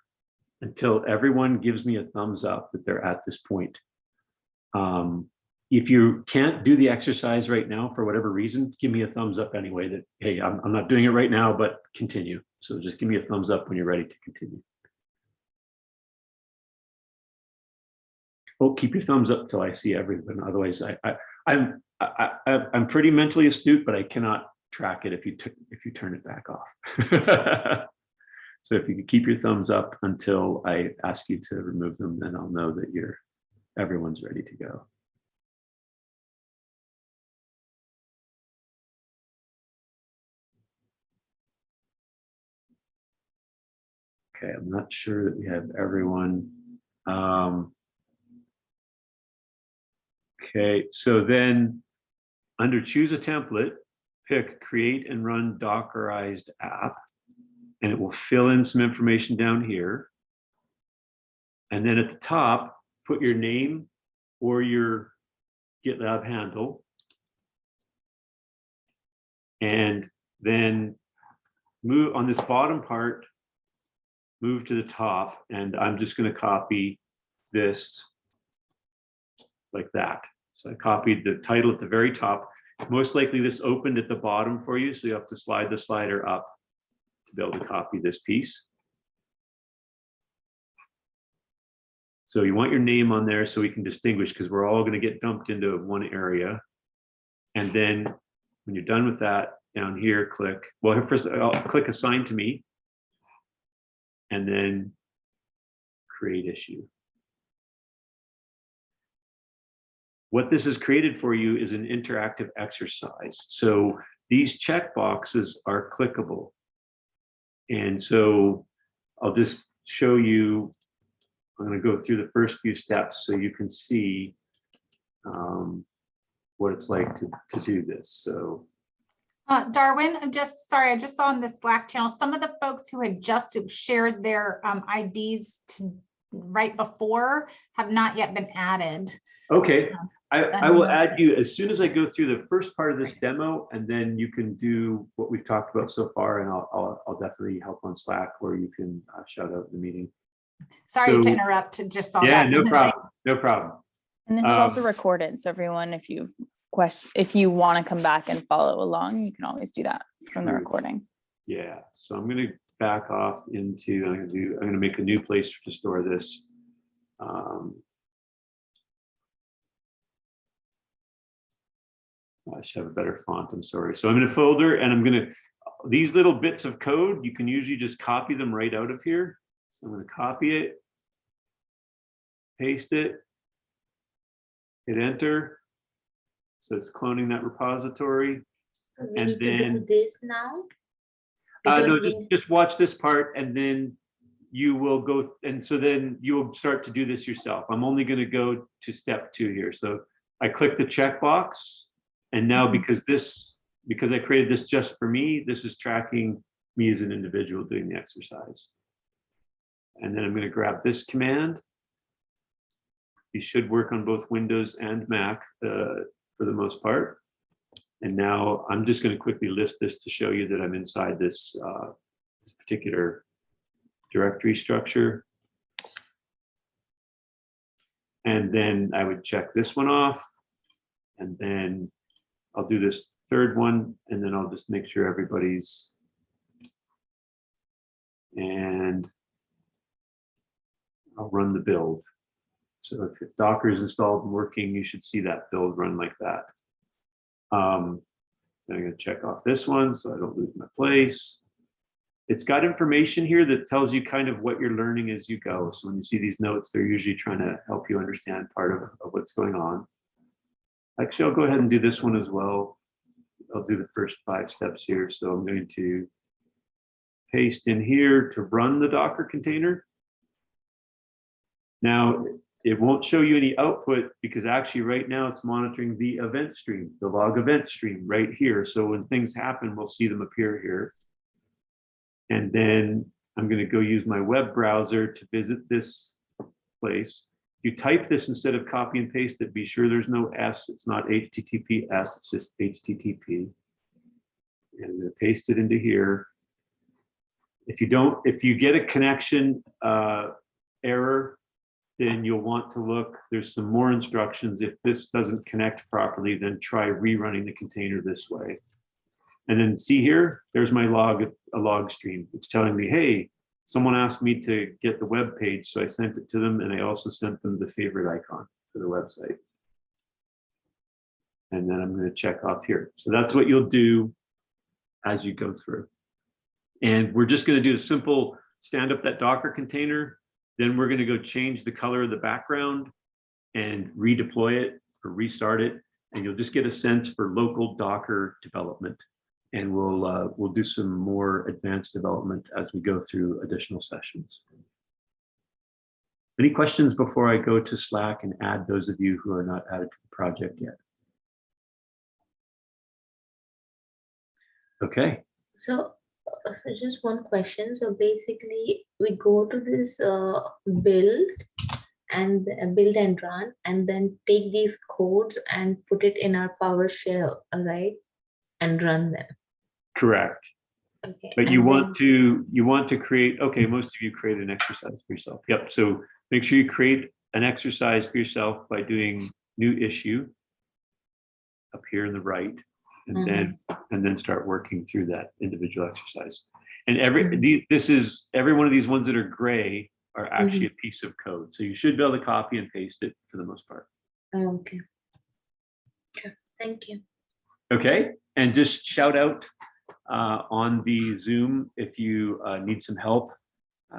S1: until everyone gives me a thumbs up that they're at this point. If you can't do the exercise right now for whatever reason, give me a thumbs up anyway that, hey, I'm not doing it right now, but continue. So just give me a thumbs up when you're ready to continue. Oh, keep your thumbs up till I see everyone. Otherwise, I'm pretty mentally astute, but I cannot track it if you turn it back off. So if you could keep your thumbs up until I ask you to remove them, then I'll know that everyone's ready to go. Okay, I'm not sure that we have everyone. Okay, so then under choose a template, pick create and run Dockerized app, and it will fill in some information down here. And then at the top, put your name or your GitLab handle. And then move on this bottom part, move to the top, and I'm just going to copy this like that. So I copied the title at the very top. Most likely this opened at the bottom for you, so you have to slide the slider up to be able to copy this piece. So you want your name on there so we can distinguish, because we're all going to get dumped into one area. And then when you're done with that, down here, click, well, first I'll click assign to me, and then create issue. What this has created for you is an interactive exercise. So these checkboxes are clickable. And so I'll just show you, I'm going to go through the first few steps so you can see what it's like to do this. So
S6: Darwin, I'm just sorry, I just saw in the Slack channel, some of the folks who had just shared their IDs right before have not yet been added.
S1: Okay, I
S6: don't
S1: will
S6: know.
S1: add you as soon as I go through the first part of this demo, and then you can do what we've talked about so far, and I'll definitely help on Slack, or you can shout out in the meeting.
S6: Sorry to
S1: So-
S6: interrupt, just saw
S1: Yeah,
S6: that.
S1: no problem, no problem.
S7: And this is also
S1: Um,
S7: recorded, so everyone, if you want to come back and follow along, you can always do that from the
S1: True.
S7: recording.
S1: Yeah, so I'm gonna back off into, I'm gonna make a new place to store this. I should have a better font, I'm sorry. So I'm in a folder, and these little bits of code, you can usually just copy them right out of here. So I'm gonna copy it, paste it, hit enter. So it's cloning that repository.
S4: We
S1: And
S4: need to do
S1: then-
S4: this now.
S1: No,
S4: Because we-
S1: just watch this part, and then you will go, and so then you will start to do this yourself. I'm only gonna go to step 2 here. So I click the checkbox, and now because I created this just for me, this is tracking me as an individual doing the exercise. And then I'm gonna grab this command. You should work on both Windows and Mac for the most part. And now I'm just going to quickly list this to show you that I'm inside this, this particular directory structure. And then I would check this one off. And then I'll do this third one, and then I'll just make sure everybody's. And I'll run the build. So if Docker is installed and working, you should see that build run like that. Then I'm going to check off this one so I don't lose my place. It's got information here that tells you kind of what you're learning as you go. So when you see these notes, they're usually trying to help you understand part of what's going on. Actually, I'll go ahead and do this one as well. I'll do the first 5 steps here. So I'm going to paste in here to run the Docker container. Now, it won't show you any output because actually right now it's monitoring the event stream, the log event stream right here. So when things happen, we'll see them appear here. And then I'm going to go use my web browser to visit this place. If you type this instead of copy and paste it, be sure there's no S. It's not HTTPS, it's just HTTP. And I'm going to paste it into here. If you get a connection error, then you'll want to look, there's some more instructions. If this doesn't connect properly, then try rerunning the container this way. And then see here, there's my log stream. It's telling me, hey, someone asked me to get the web page, so I sent it to them, and I also sent them the favorite icon for the website. And then I'm going to check off here. So that's what you'll do as you go through. And we're just going to do a simple stand up that Docker container. Then we're going to go change the color of the background and redeploy it or restart it. And you'll just get a sense for local Docker development. And we'll do some more advanced development as we go through additional sessions. Any questions before I go to Slack and add those of you who are not added to the project yet? Okay.
S4: So just one question. So basically we go to this build and run, and then take these codes and put it in our PowerShell, right? And run them.
S1: Correct.
S4: Okay.
S1: But you
S4: and
S1: want to create, okay, most of you create an exercise for yourself. Yep. So make sure you create an exercise for yourself by doing new issue up here in the right, and then start working through that individual exercise. And every one of these ones that are gray are actually a piece of code. So you should be able to copy and paste it for the most part.
S4: Okay. Okay. Thank you.
S1: Okay. And just shout out on the Zoom if you need some help.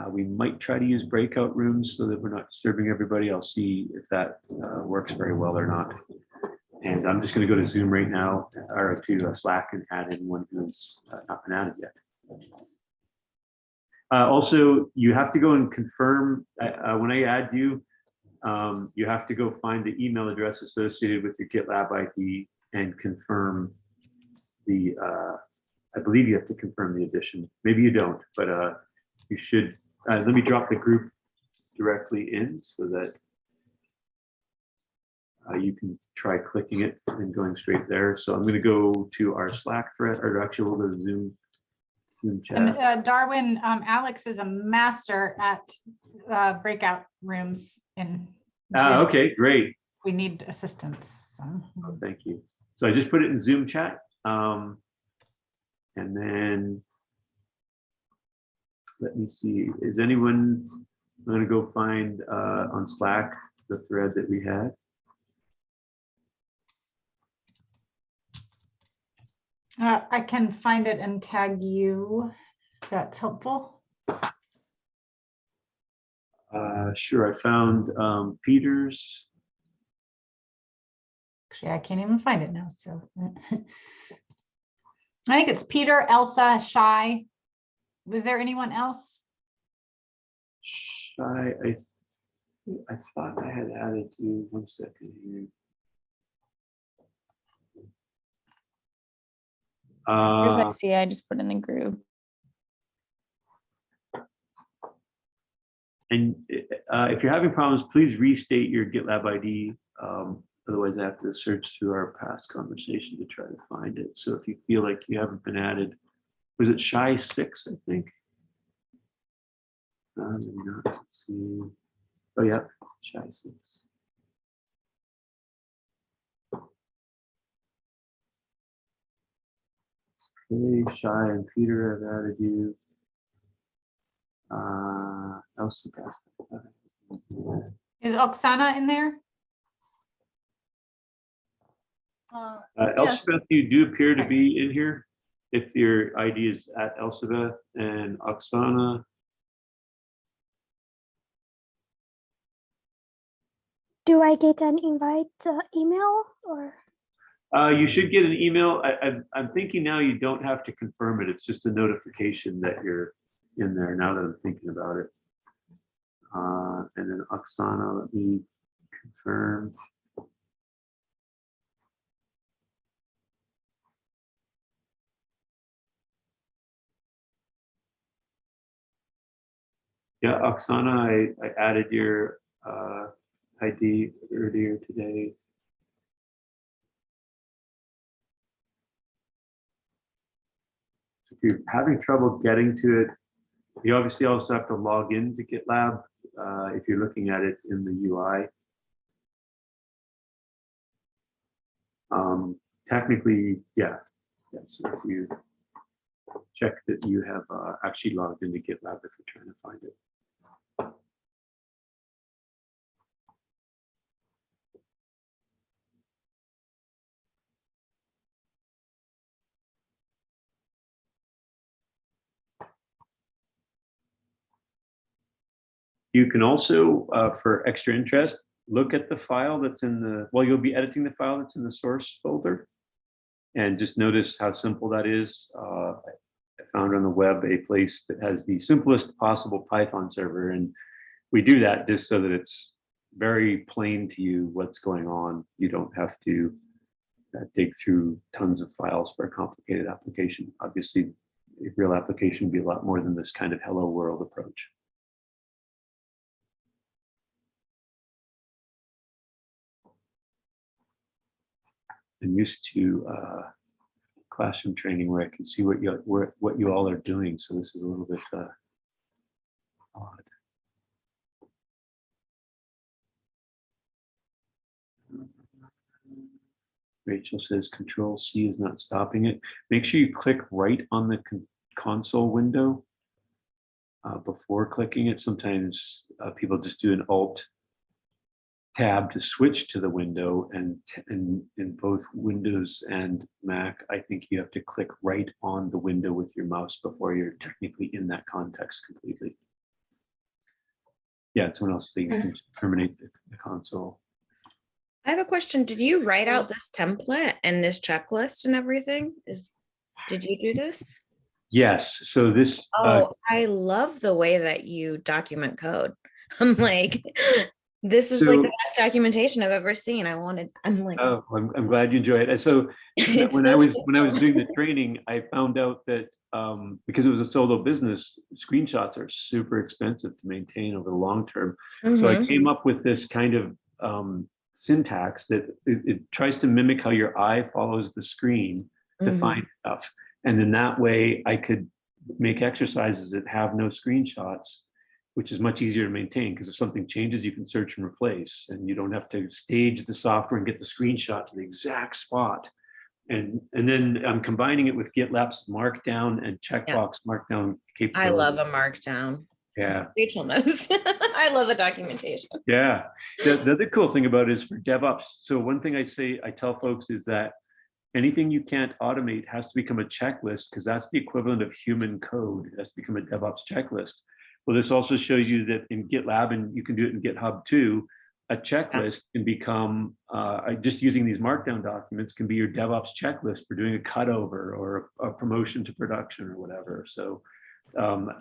S1: We might try to use breakout rooms so that we're not disturbing everybody. I'll see if that works very well or not. And I'm just going to go to Zoom right now, or to Slack, and add anyone who's not been added yet. Also, you have to go and confirm when I add you. You have to go find the email address associated with your GitLab ID and confirm the. I believe you have to confirm the addition. Maybe you don't, but you should. Let me drop the group directly in so that you can try clicking it and going straight there. So I'm going to go to our Slack thread, or actually we'll go to Zoom chat.
S6: And Darwin, Alex is a master at breakout rooms in. Zoom.
S1: Okay, great.
S6: We need assistance, so.
S1: Oh, thank you. So I just put it in Zoom chat. And then let me see, is anyone, I'm going to go find on Slack the thread that we had.
S6: I can find it and tag you. If that's helpful.
S1: Sure, I found Peter's.
S6: Actually, I can't even find it now. So I think it's Peter, Elsa, Shy. Was there anyone else?
S1: I thought I had added you. 1 second here.
S7: Here's I see, I just put in the group.
S1: And if you're having problems, please restate your GitLab ID. Otherwise, I have to search through our past conversation to try to find it. So if you feel like you haven't been added, was it Shy 6, I think? Maybe not. Let's see. Oh, yeah, Shy 6. Okay, Shy and Peter have added you. Elsa.
S6: Is Oksana in there?
S1: Elspeth, you do appear to be in here. If your ID is at Elspeth and Oksana.
S8: Do I get an invite email or?
S1: You should get an email. I'm thinking now you don't have to confirm it. It's just a notification that you're in there now that I'm thinking about it. And then Oksana, let me confirm. Yeah, Oksana, I added your ID earlier today. If you're having trouble getting to it, you obviously also have to log into GitLab if you're looking at it in the UI. Technically, yeah. So if you check that you have actually logged into GitLab if you're trying to find it. You can also, for extra interest, look at the file that's in the, well, you'll be editing the file that's in the source folder. And just notice how simple that is. I found on the web a place that has the simplest possible Python server. And we do that just so that it's very plain to you what's going on. You don't have to dig through tons of files for a complicated application. Obviously, a real application would be a lot more than this kind of hello world approach. I'm used to classroom training where I can see what you all are doing. So this is a little bit odd. Rachel says Control C is not stopping it. Make sure you click right on the console window before clicking it. Sometimes people just do an Alt tab to switch to the window, and in both Windows and Mac, I think you have to click right on the window with your mouse before you're technically in that context completely. Yeah, it's when else you can terminate the console.
S5: I have a question. Did you write out this template and this checklist and everything? Did you do this?
S1: Yes. So this.
S5: Oh, I love the way that you document code. I'm like, this is like the best documentation I've ever seen. I'm like,
S1: oh, I'm glad you enjoy it. And so when I was doing the training, I found out that because it was a solo business, screenshots are super expensive to maintain over the long term. So I
S5: Mhm.
S1: came up with this kind of syntax that it tries to mimic how your eye follows the screen to
S5: Mhm.
S1: find stuff. And in that way, I could make exercises that have no screenshots, which is much easier to maintain because if something changes, you can search and replace, and you don't have to stage the software and get the screenshot to the exact spot. And then I'm combining it with GitLab's Markdown and checkbox Markdown capability.
S5: I love a markdown.
S1: Yeah.
S5: Rachel knows. I love a documentation.
S1: Yeah. The other cool thing about it is for DevOps. So one thing I tell folks is that anything you can't automate has to become a checklist because that's the equivalent of human code. It has to become a DevOps checklist. Well, this also shows you that in GitLab, and you can do it in GitHub too, a checklist can become, just using these Markdown documents can be your DevOps checklist for doing a cutover or a promotion to production or whatever. So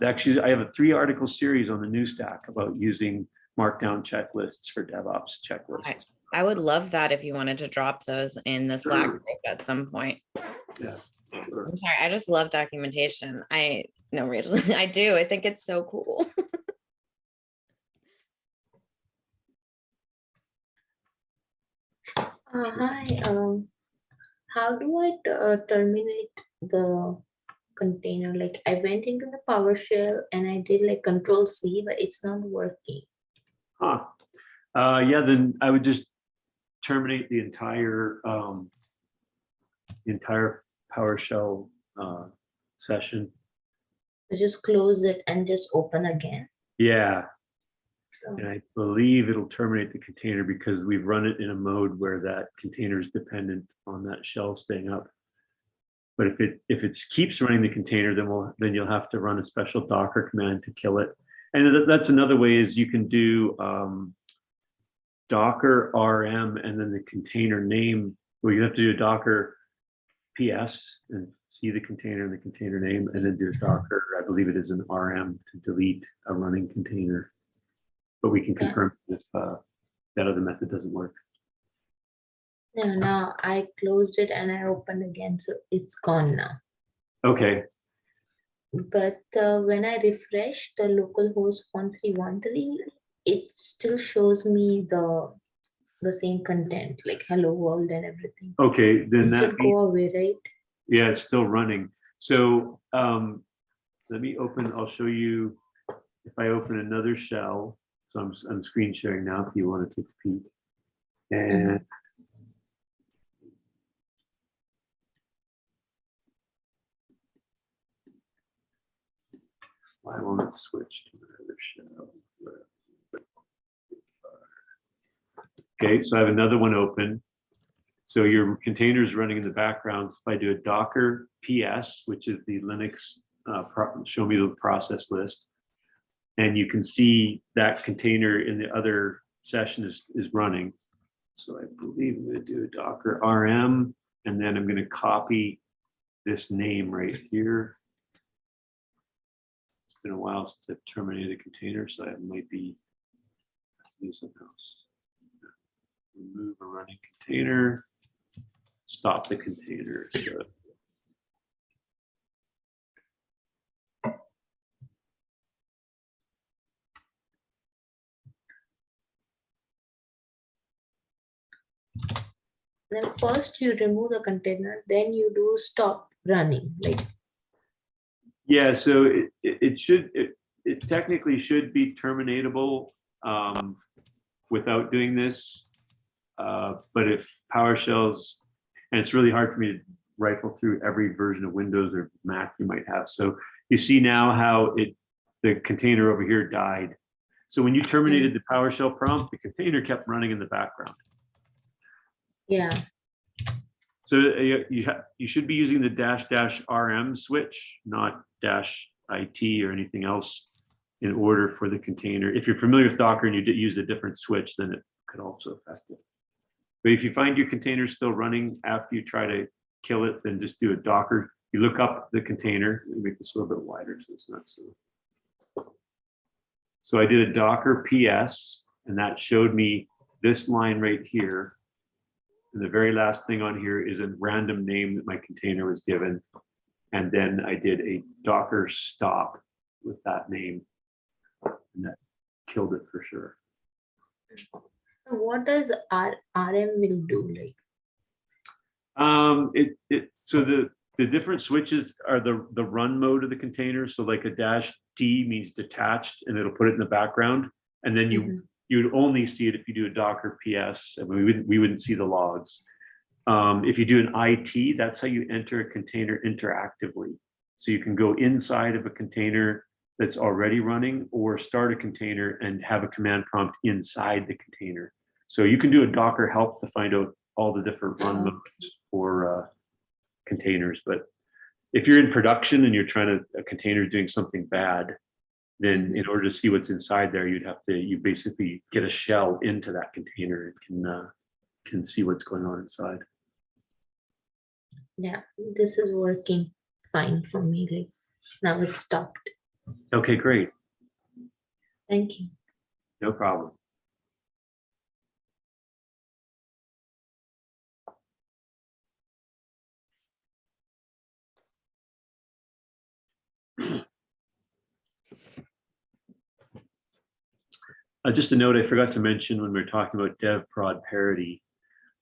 S1: actually, I have a 3-article series on the new stack about using Markdown checklists for DevOps checklists.
S5: I would love that if you wanted to drop those in the Slack group at some point.
S1: Yeah, sure.
S5: I'm sorry, I just love documentation. I know, Rachel, I do. I think it's so cool.
S4: Hi, how do I terminate the container? Like I went into the PowerShell and I did like Control C, but it's not working.
S1: Huh. Yeah, then I would just terminate the entire PowerShell session.
S4: So just close it and just open again.
S1: Yeah,
S4: So,
S1: and I believe it'll terminate the container because we've run it in a mode where that container is dependent on that shell staying up. But if it keeps running the container, then you'll have to run a special Docker command to kill it. And that's another way is you can do Docker RM and then the container name. Well, you have to do a Docker PS and see the container and the container name, and then do Docker. I believe it is an RM to delete a running container. But we can confirm if that other method doesn't work.
S4: no, now I closed it and I opened again, so it's gone now.
S1: Okay.
S4: But when I refresh the localhost 1313, it still shows me the same content, like hello world and everything.
S1: Okay, then
S4: It
S1: that
S4: should go away, right?
S1: yeah, it's still running. So let me open. I'll show you if I open another shell. So I'm screen sharing now. If you want to take a peek, and why won't it switch to another shell? Okay, so I have another one open. So your container is running in the background. So if I do a Docker PS, which is the Linux show me the process list, and you can see that container in the other session is running. So I believe I'm going to do a Docker RM, and then I'm going to copy this name right here. It's been a while since I've terminated a container, so I might be using something else. Remove a running container, stop the container. So
S4: then first you remove the container, then you do stop running. Like
S1: yeah, so it technically should be terminatable without doing this. But if PowerShell's, and it's really hard for me to rifle through every version of Windows or Mac you might have. So you see now how the container over here died. So when you terminated the PowerShell prompt, the container kept running in the background.
S4: yeah,
S1: So you should be using the --RM switch, not -IT or anything else in order for the container. If you're familiar with Docker and you used a different switch, then it could also affect it. But if you find your container still running after you try to kill it, then just do a Docker. You look up the container, let me make this a little bit wider so it's not so. So I did a Docker PS, and that showed me this line right here. And the very last thing on here is a random name that my container was given. And then I did a Docker stop with that name, and that killed it for sure.
S4: What does RM will do? Like,
S1: So the different switches are the run mode of the container. So like a -D means detached, and it'll put it in the background, and then you'd only see it if you do a Docker PS. I mean, we wouldn't see the logs. If you do an IT, that's how you enter a container interactively. So you can go inside of a container that's already running, or start a container and have a command prompt inside the container. So you can do a Docker help to find out all the different run modes for containers. But if you're in production and you're trying to, a container is doing something bad, then in order to see what's inside there, you basically get a shell into that container and can see what's going on inside.
S4: yeah, this is working fine for me. Like, now it's stopped.
S1: Okay, great.
S4: Thank you.
S1: No problem. Just a note, I forgot to mention when we were talking about dev prod parity,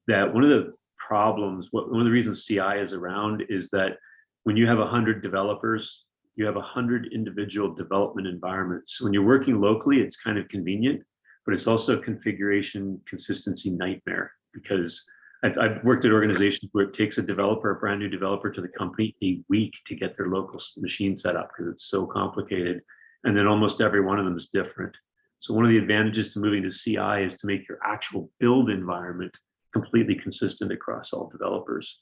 S1: that one of the problems, one of the reasons CI is around is that when you have 100 developers, you have 100 individual development environments. When you're working locally, it's kind of convenient, but it's also a configuration consistency nightmare, because I've worked at organizations where it takes a brand new developer to the company a week to get their local machine set up because it's so complicated. And then almost every one of them is different. So one of the advantages to moving to CI is to make your actual build environment completely consistent across all developers.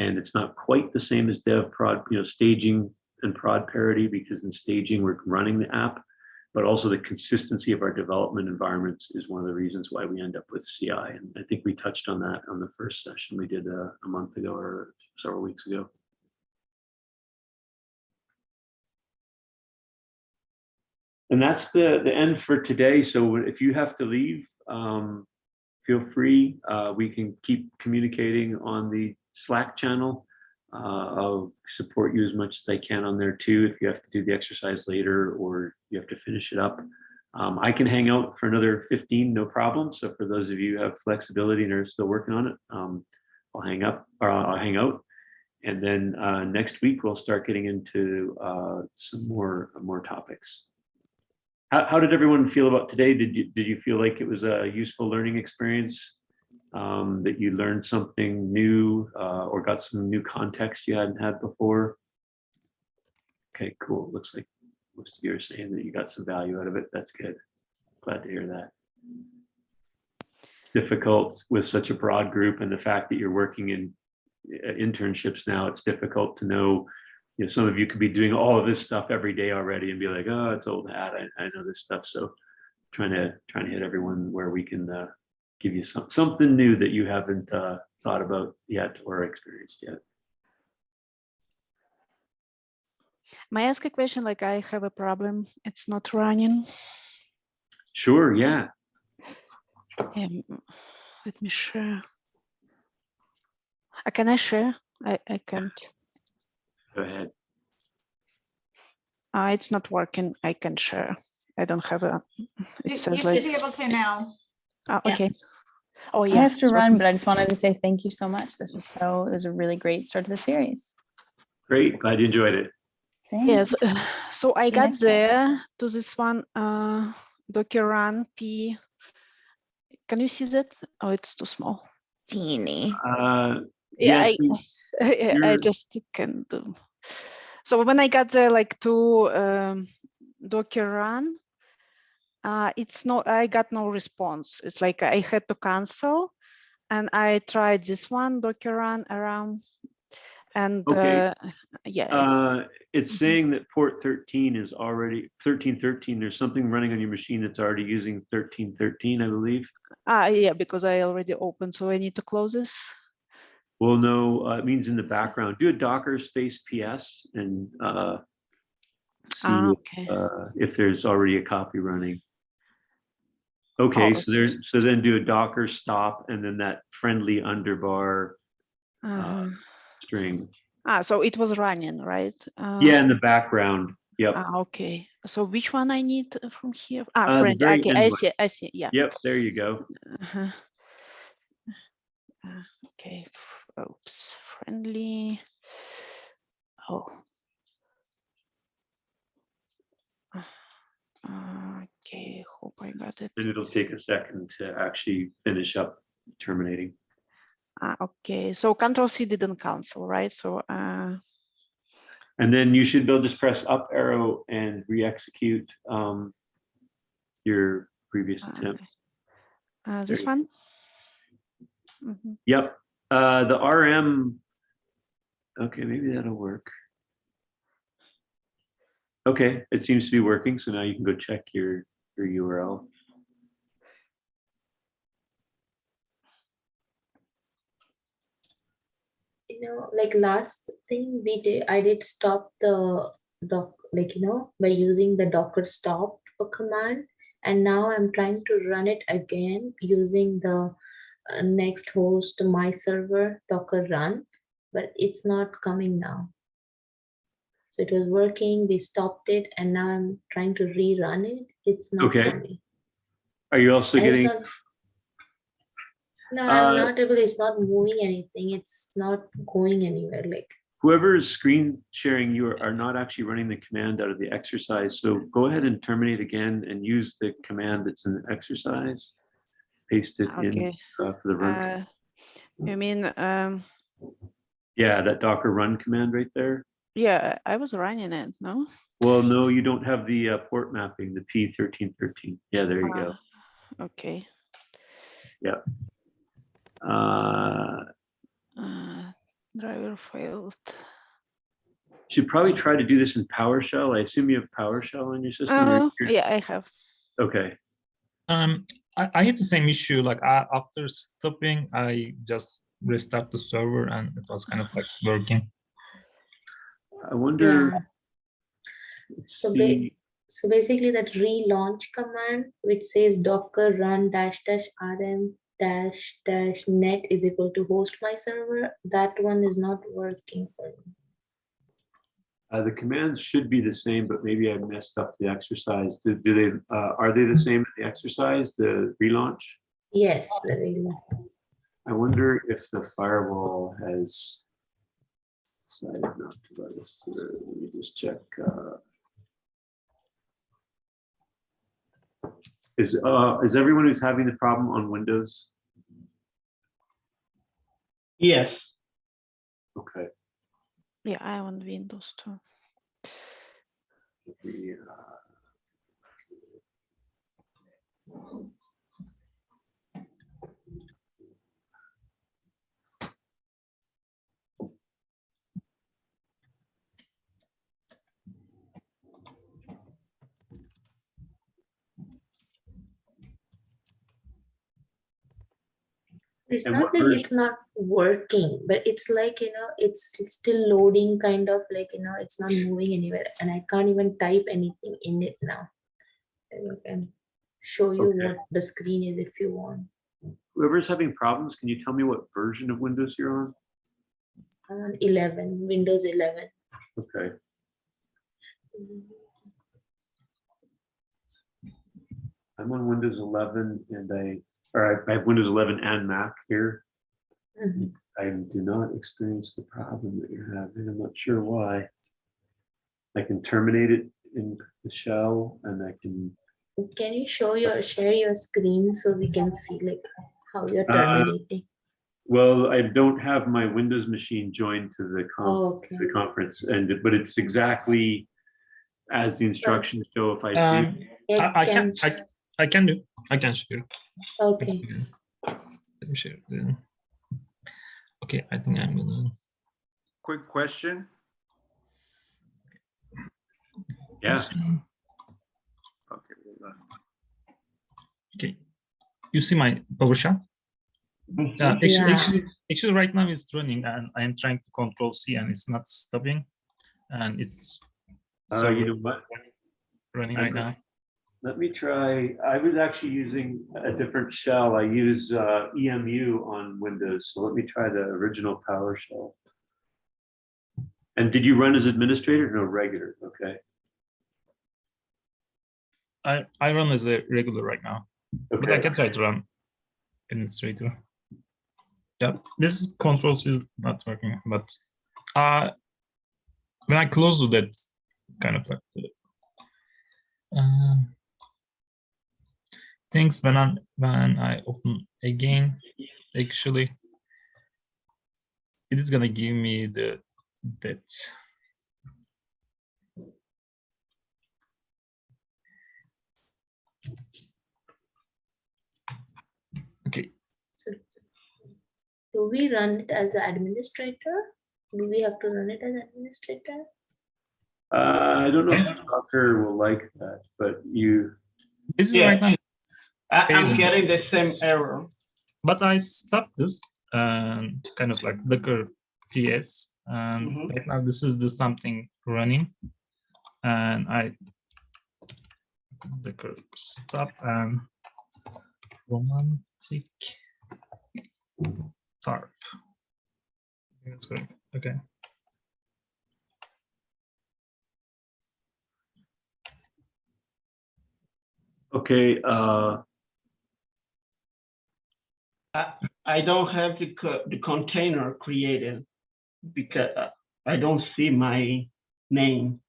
S1: And it's not quite the same as dev prod, staging and prod parity, because in staging we're running the app, but also the consistency of our development environments is one of the reasons why we end up with CI. And I think we touched on that on the first session we did a month ago or several weeks ago. And that's the end for today. So if you have to leave, feel free. We can keep communicating on the Slack channel. I'll support you as much as I can on there too, if you have to do the exercise later or you have to finish it up. I can hang out for another 15, no problem. So for those of you who have flexibility and are still working on it, I'll hang out. And then next week we'll start getting into some more topics. How did everyone feel about today? Did you feel like it was a useful learning experience? That you learned something new or got some new context you hadn't had before? Okay, cool. Looks like most of you are saying that you got some value out of it. That's good. Glad to hear that. It's difficult with such a broad group, and the fact that you're working in internships now, it's difficult to know. Some of you could be doing all of this stuff every day already and be like, oh, it's old hat. I know this stuff. So trying to hit everyone where we can give you something new that you haven't thought about yet or experienced yet.
S9: May I ask a question? Like, I have a problem. It's not running.
S1: Sure, yeah.
S9: Let me share. Can I share? I can't.
S1: Go ahead.
S9: It's not working. I can share. I don't have a. It
S6: You
S9: says
S6: should
S9: like.
S6: be able to now.
S9: Okay. Oh
S7: I
S9: yeah.
S7: have to
S9: it's
S7: run,
S9: working.
S7: but I just wanted to say thank you so much. This was a really great start to the series.
S1: Great, glad you enjoyed it.
S7: Thanks.
S9: Yes. So I
S7: See you
S9: got
S7: next time.
S9: there to this one. Docker run p. Can you see that? Oh, it's too small.
S5: Teeny.
S9: Yeah,
S1: Yes,
S9: I just can do. So when I got there, like to Docker run, it's no, I got no response. It's like I had to cancel, and I tried this one Docker run around, and
S1: okay.
S9: Yeah,
S1: It's saying that port 13 is already 1313. There's something running on your machine that's already using 1313, I believe.
S9: yeah, because I already opened, so I need to close this.
S1: Well, no, it means in the background. Do a Docker space PS and see
S9: Okay.
S1: if there's already a copy running. Okay,
S9: Oh,
S1: so then do a Docker stop and then that friendly underbar string.
S9: So it was running, right?
S1: Yeah, in the background. Yep.
S9: Okay. So which one I need from here?
S1: The
S9: Friend.
S1: very
S9: Okay,
S1: end
S9: I
S1: one.
S9: see. I see. Yeah.
S1: Yep, there you go.
S9: Uh-huh. Okay. Oops. Friendly. Oh. Okay. Hope I got it.
S1: And it'll take a second to actually finish up terminating.
S9: Okay. So Control C didn't cancel, right? So.
S1: And then you should be able to just press up arrow and re-execute your previous attempt.
S9: This one. Mm-hmm.
S1: Yep. The RM. Okay, maybe that'll work. Okay, it seems to be working. So now you can go check your URL.
S4: Like last thing I did stop the by using the docker stop command, and now I'm trying to run it again using the next host my server docker run, but it's not coming now. So it was working, we stopped it, and now I'm trying to rerun it. It's not coming.
S1: Are you also
S4: And
S1: getting?
S4: No, I'm not able. It's not moving anything. It's not going anywhere. Like
S1: whoever is screen sharing, you are not actually running the command out of the exercise. So go ahead and terminate again and use the command that's in the exercise. Paste it in for the run.
S9: You mean?
S1: Yeah, that docker run command right there.
S9: Yeah, I was running it. No.
S1: Well, no, you don't have the port mapping, the P1313. Yeah, there you go.
S9: Okay.
S1: Yeah.
S9: Driver failed.
S1: Should probably try to do this in PowerShell. I assume you have PowerShell on your system.
S9: Yeah, I have.
S1: Okay.
S2: I have the same issue. Like after stopping, I just restart the server, and it was kind of like working.
S1: I wonder.
S4: So basically, that relaunch command, which says docker run --rm -net is equal to host my server, that one is not working for me.
S1: The commands should be the same, but maybe I messed up the exercise. Do they? Are they the same as the exercise, the relaunch?
S4: Yes, the relaunch.
S1: I wonder if the firewall has decided not to let us through. Let me just check. Is everyone who's having the problem on Windows?
S10: Yes.
S1: Okay.
S9: Yeah, I am on Windows too.
S4: It's not like it's not working, but it's like, it's still loading, kind of like, it's not moving anywhere, and I can't even type anything in it now. I can show you what the screen is if you want.
S1: Whoever's having problems, can you tell me what version of Windows you're on?
S4: I'm on 11, Windows 11.
S1: Okay. I'm on Windows 11 and I have Windows 11 and Mac here.
S4: Mm-hmm.
S1: I do not experience the problem that you're having. I'm not sure why. I can terminate it in the shell, and I can.
S4: Can you share your screen so we can see like how you're terminating?
S1: Well, I don't have my Windows machine joined to the conference, but it's exactly as the instructions show. If I
S2: I can share.
S4: Okay.
S2: Let me share. Okay, I think I'm gonna.
S11: Quick question.
S1: Yeah.
S11: Okay.
S2: Okay. You see my PowerShell? Actually, right now it's running, and I am trying to Control C, and it's not stopping, and it's
S1: you know what?
S2: running right now.
S1: Let me try. I was actually using a different shell. I use EMU on Windows. So let me try the original PowerShell. And did you run as administrator? No, regular. Okay.
S2: I run as a regular right now, but I
S1: Okay.
S2: can try to run administrator. Yeah, this controls is not working, but when I close that kind of like things when I open again, actually it is gonna give me that. Okay.
S4: So do we run it as an administrator? Do we have to run it as administrator?
S1: I don't know if Docker will like that, but you.
S2: This is
S10: Yeah.
S2: right now.
S10: I'm
S2: Amazing.
S10: getting the same error.
S2: But I stopped this and kind of like Docker PS, and right now this is the something running, and I Docker stop and romantic tarp. That's good. Okay.
S1: Okay.
S10: I don't have the container created because I don't see my name.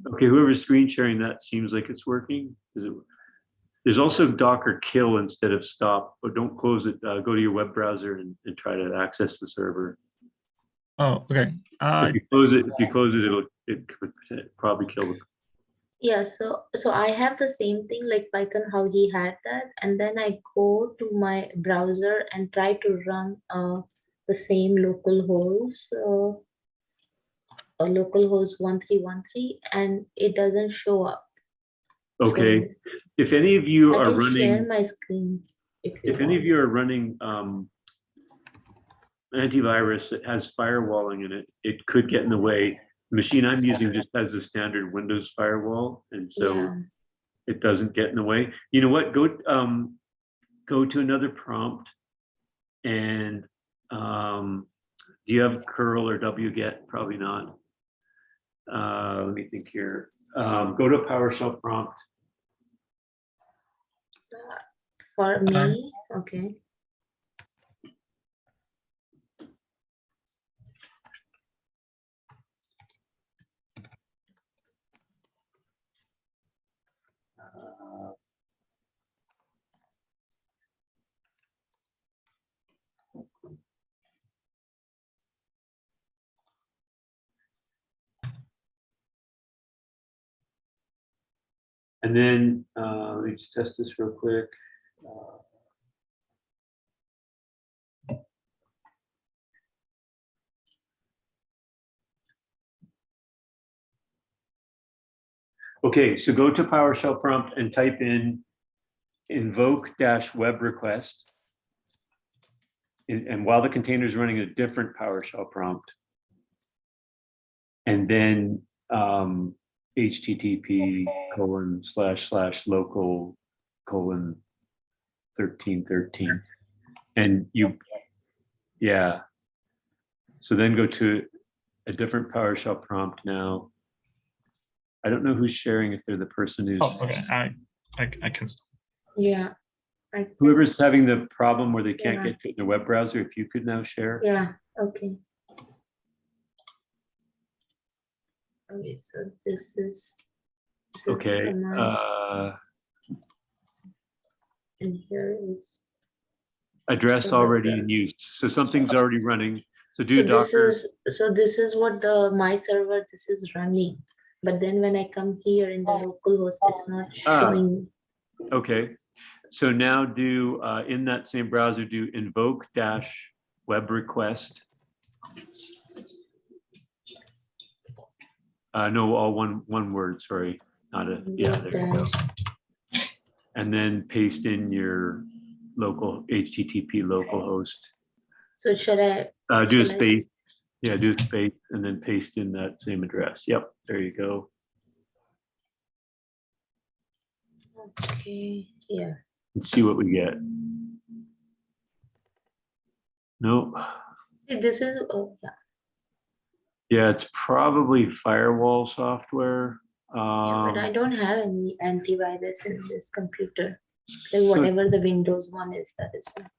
S1: Okay. Whoever's screen sharing that seems like it's working. There's also Docker kill instead of stop, but don't close it. Go to your web browser and try to access the server.
S2: Oh, okay.
S1: If you close it, it could probably kill it.
S4: Yeah, so I have the same thing like Python, how he had that, and then I go to my browser and try to run the same localhost, localhost 1313, and it doesn't show up.
S1: Okay.
S4: So
S1: If any of you
S4: I
S1: are
S4: can share
S1: running,
S4: my screen if
S1: any of you are running antivirus that has firewalling in it, it could get in the way. The machine I'm using just has the standard Windows firewall, and so
S4: Yeah.
S1: it doesn't get in the way. You know what? Go to another prompt, and do you have curl or wget? Probably not. Let me think here. Go to a PowerShell prompt.
S4: For me, okay.
S1: And then let me just test this real quick. Okay, so go to PowerShell prompt and type in invoke-web request. And while the container is running a different PowerShell prompt, and then http://local:1313, and yeah. So then go to a different PowerShell prompt now. I don't know who's sharing, if they're the person who's.
S2: Oh, okay. I can stop.
S4: Yeah.
S1: Whoever's having the problem where they can't
S4: Yeah.
S1: get to the web browser, if you could now share.
S4: Yeah, okay. Okay, so this is the
S1: Okay.
S4: command, and here is.
S1: Address
S4: the
S1: already
S4: web
S1: in use. So something's already running. So do
S4: So
S1: Docker.
S4: this is what my server this is running, but then when I come here in the localhost, it's not showing.
S1: Okay. So now do in that same browser, do invoke-web request. No, all one word. Sorry, not a. Yeah, there you go. And then paste in your local HTTP localhost.
S4: So should I?
S1: Do a
S4: should I-
S1: space. Yeah, do a space and then paste in that same address. Yep, there you go.
S4: Okay, yeah.
S1: And see what we get. Nope.
S4: This is, oh, yeah.
S1: Yeah, it's probably firewall software.
S4: Yeah, but I don't have any antivirus in this computer. Like
S1: So
S4: whatever the Windows one is, that is fine.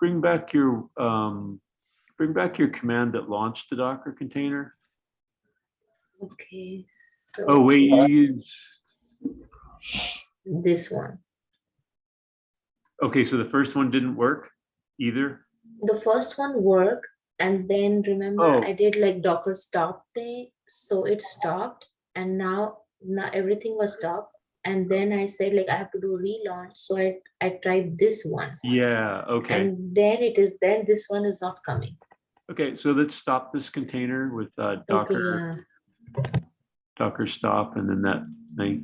S1: bring back your command that launched the Docker container.
S4: Okay, so
S1: Oh wait, you use.
S4: this one.
S1: Okay, so the first one didn't work either.
S4: The first one worked, and then remember
S1: Oh.
S4: I did like Docker stop thing, so it stopped, and now everything was stopped. And then I said like I have to do relaunch, so I tried this one.
S1: Yeah. Okay.
S4: And then this one is not coming.
S1: Okay, so let's stop this container with Docker.
S4: Okay, yeah.
S1: Docker stop, and then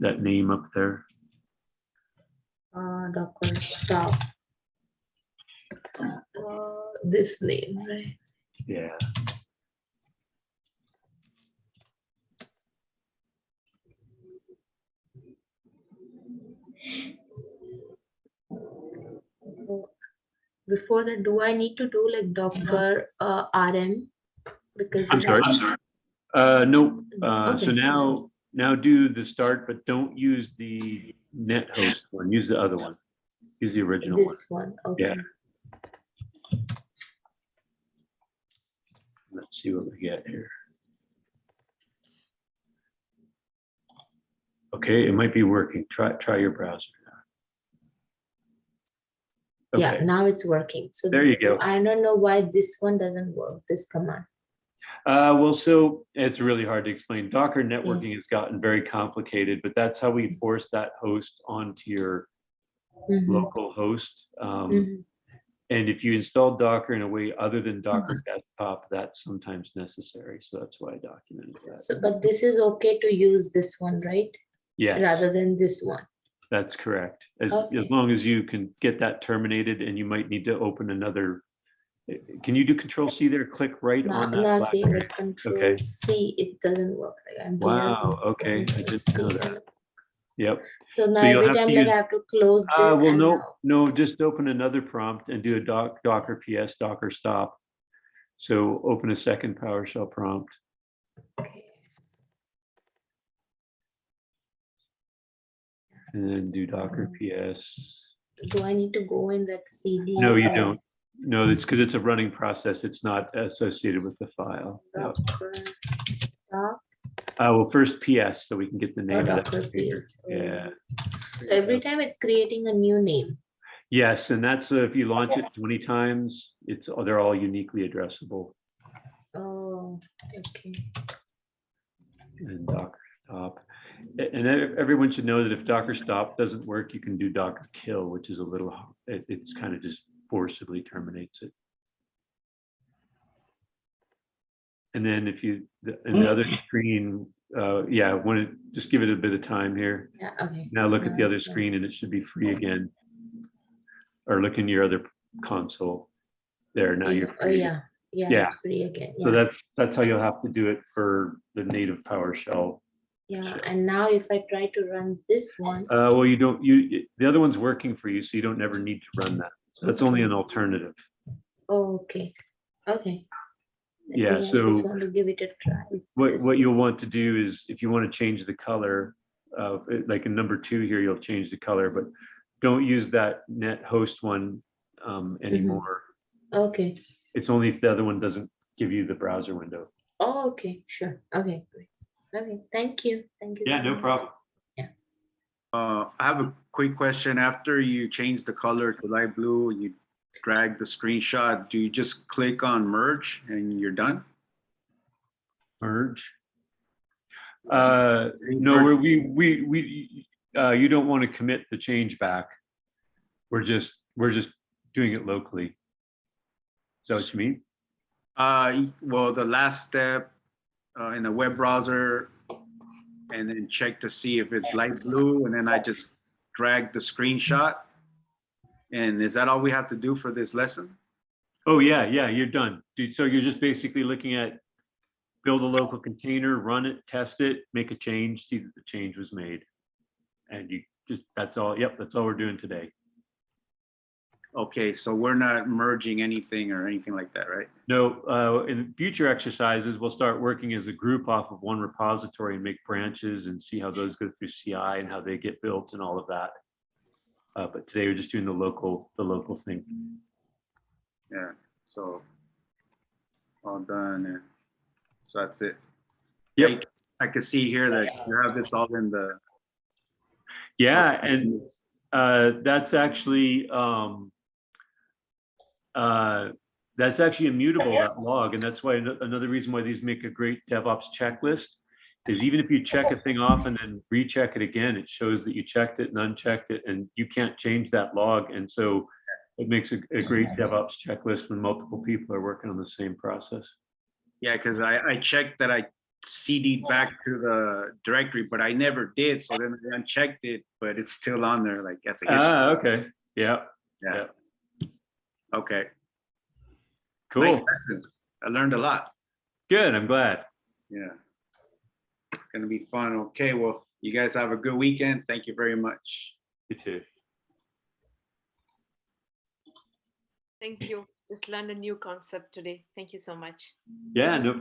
S1: that name up there.
S4: Docker stop. This name, right?
S1: Yeah.
S4: Before that, do I need to do like Docker RM? Because
S1: I'm sorry. Nope. So
S4: Okay.
S1: now do the start, but don't use the net host one. Use the other one. Use the original one.
S4: This one. Okay.
S1: Yeah. Let's see what we get here. Okay, it might be working. Try your browser now.
S4: Yeah,
S1: Okay.
S4: now it's working. So
S1: There you go.
S4: I don't know why this one doesn't work, this command.
S1: Well, so it's really hard to explain. Docker networking has gotten very complicated, but that's how we force that host onto your local host. And if you install Docker in a way other than Docker desktop, that's sometimes necessary. So that's why I documented that.
S4: So, but this is okay to use this one, right?
S1: Yes,
S4: Rather than this one.
S1: that's correct. As
S4: Okay.
S1: long as you can get that terminated, and you might need to open another. Can you do Control C there? Click right on that.
S4: No,
S1: black
S4: see,
S1: area.
S4: like Control
S1: Okay.
S4: C, it doesn't work. Like I'm
S1: Wow.
S4: here.
S1: Okay, I didn't know that. Yep.
S4: So now
S1: you'll
S4: every
S1: have
S4: time
S1: to
S4: like
S1: use-
S4: I have to close this.
S1: Well,
S4: and
S1: no, just open another prompt and do a Docker PS Docker stop. So open a second PowerShell prompt.
S4: Okay.
S1: And then do Docker PS.
S4: Do I need to go in that CD?
S1: No, you don't. No, it's because it's a running process. It's not associated with the file. Yep.
S4: Docker stop.
S1: Well, first PS, so we can get the name of that
S4: Docker
S1: container.
S4: PS.
S1: Yeah.
S4: So every time it's creating a new name.
S1: Yes, and that's if you launch it 20 times, they're all uniquely addressable.
S4: Oh, okay.
S1: And Docker stop. And everyone should know that if Docker stop doesn't work, you can do Docker kill, which is it's kind of just forcibly terminates it. And then if you, in the other screen, yeah, just give it a bit of time here.
S4: Yeah, okay.
S1: Now look at the other screen and it should be free again. Or look in your other console. There, now you're free.
S4: Oh, yeah,
S1: Yeah.
S4: it's free again.
S1: So
S4: Yeah.
S1: that's how you'll have to do it for the native PowerShell.
S4: Yeah, and now if I try to run this one.
S1: Well, the other one's working for you, so you don't never need to run that. So that's only an alternative.
S4: Oh, okay. Okay.
S1: Yeah,
S4: I
S1: so
S4: just want to give it a try.
S1: what you'll want to do is, if you want to change the color, like in number 2 here, you'll change the color, but don't use that net host one anymore.
S4: Okay.
S1: It's only if the other one doesn't give you the browser window.
S4: Oh, okay, sure. Okay, great. Okay, thank you. Thank you.
S1: Yeah,
S4: so
S1: no
S4: much.
S1: problem.
S11: I have a quick question. After you change the color to light blue, you drag the screenshot. Do you just click on merge and you're done?
S1: Merge. No, you don't want to commit the change back. We're just doing it locally. Is that what you mean?
S11: Well, the last step in the web browser, and then check to see if it's light blue, and then I just drag the screenshot. And is that all we have to do for this lesson?
S1: Oh yeah, you're done. So you're just basically looking at build a local container, run it, test it, make a change, see that the change was made. And that's all. Yep, that's all we're doing today.
S11: Okay, so we're not merging anything or anything like that, right?
S1: No, in future exercises, we'll start working as a group off of one repository and make branches and see how those go through CI and how they get built and all of that. But today we're just doing the local thing.
S11: Yeah, so all done. And so that's it.
S1: Yep.
S11: Like, I can see here that you have this all in the.
S1: Yeah, and that's actually immutable, that log, and that's why another reason why these make a great DevOps checklist is even if you check a thing off and then recheck it again, it shows that you checked it and unchecked it, and you can't change that log. And so it makes a great DevOps checklist when multiple people are working on the same process.
S11: Yeah, because I checked that I CD'd back to the directory, but I never did. So then I unchecked it, but it's still on there. Like that's a history.
S1: Okay. Yeah.
S11: Yeah. Okay.
S1: Cool.
S11: Nice lesson. I learned a lot.
S1: Good. I'm glad.
S11: Yeah. It's gonna be fun. Okay. Well, you guys have a good weekend. Thank you very much.
S1: You too.
S12: Thank you. Just learned a new concept today. Thank you so much.
S1: Yeah, no problem.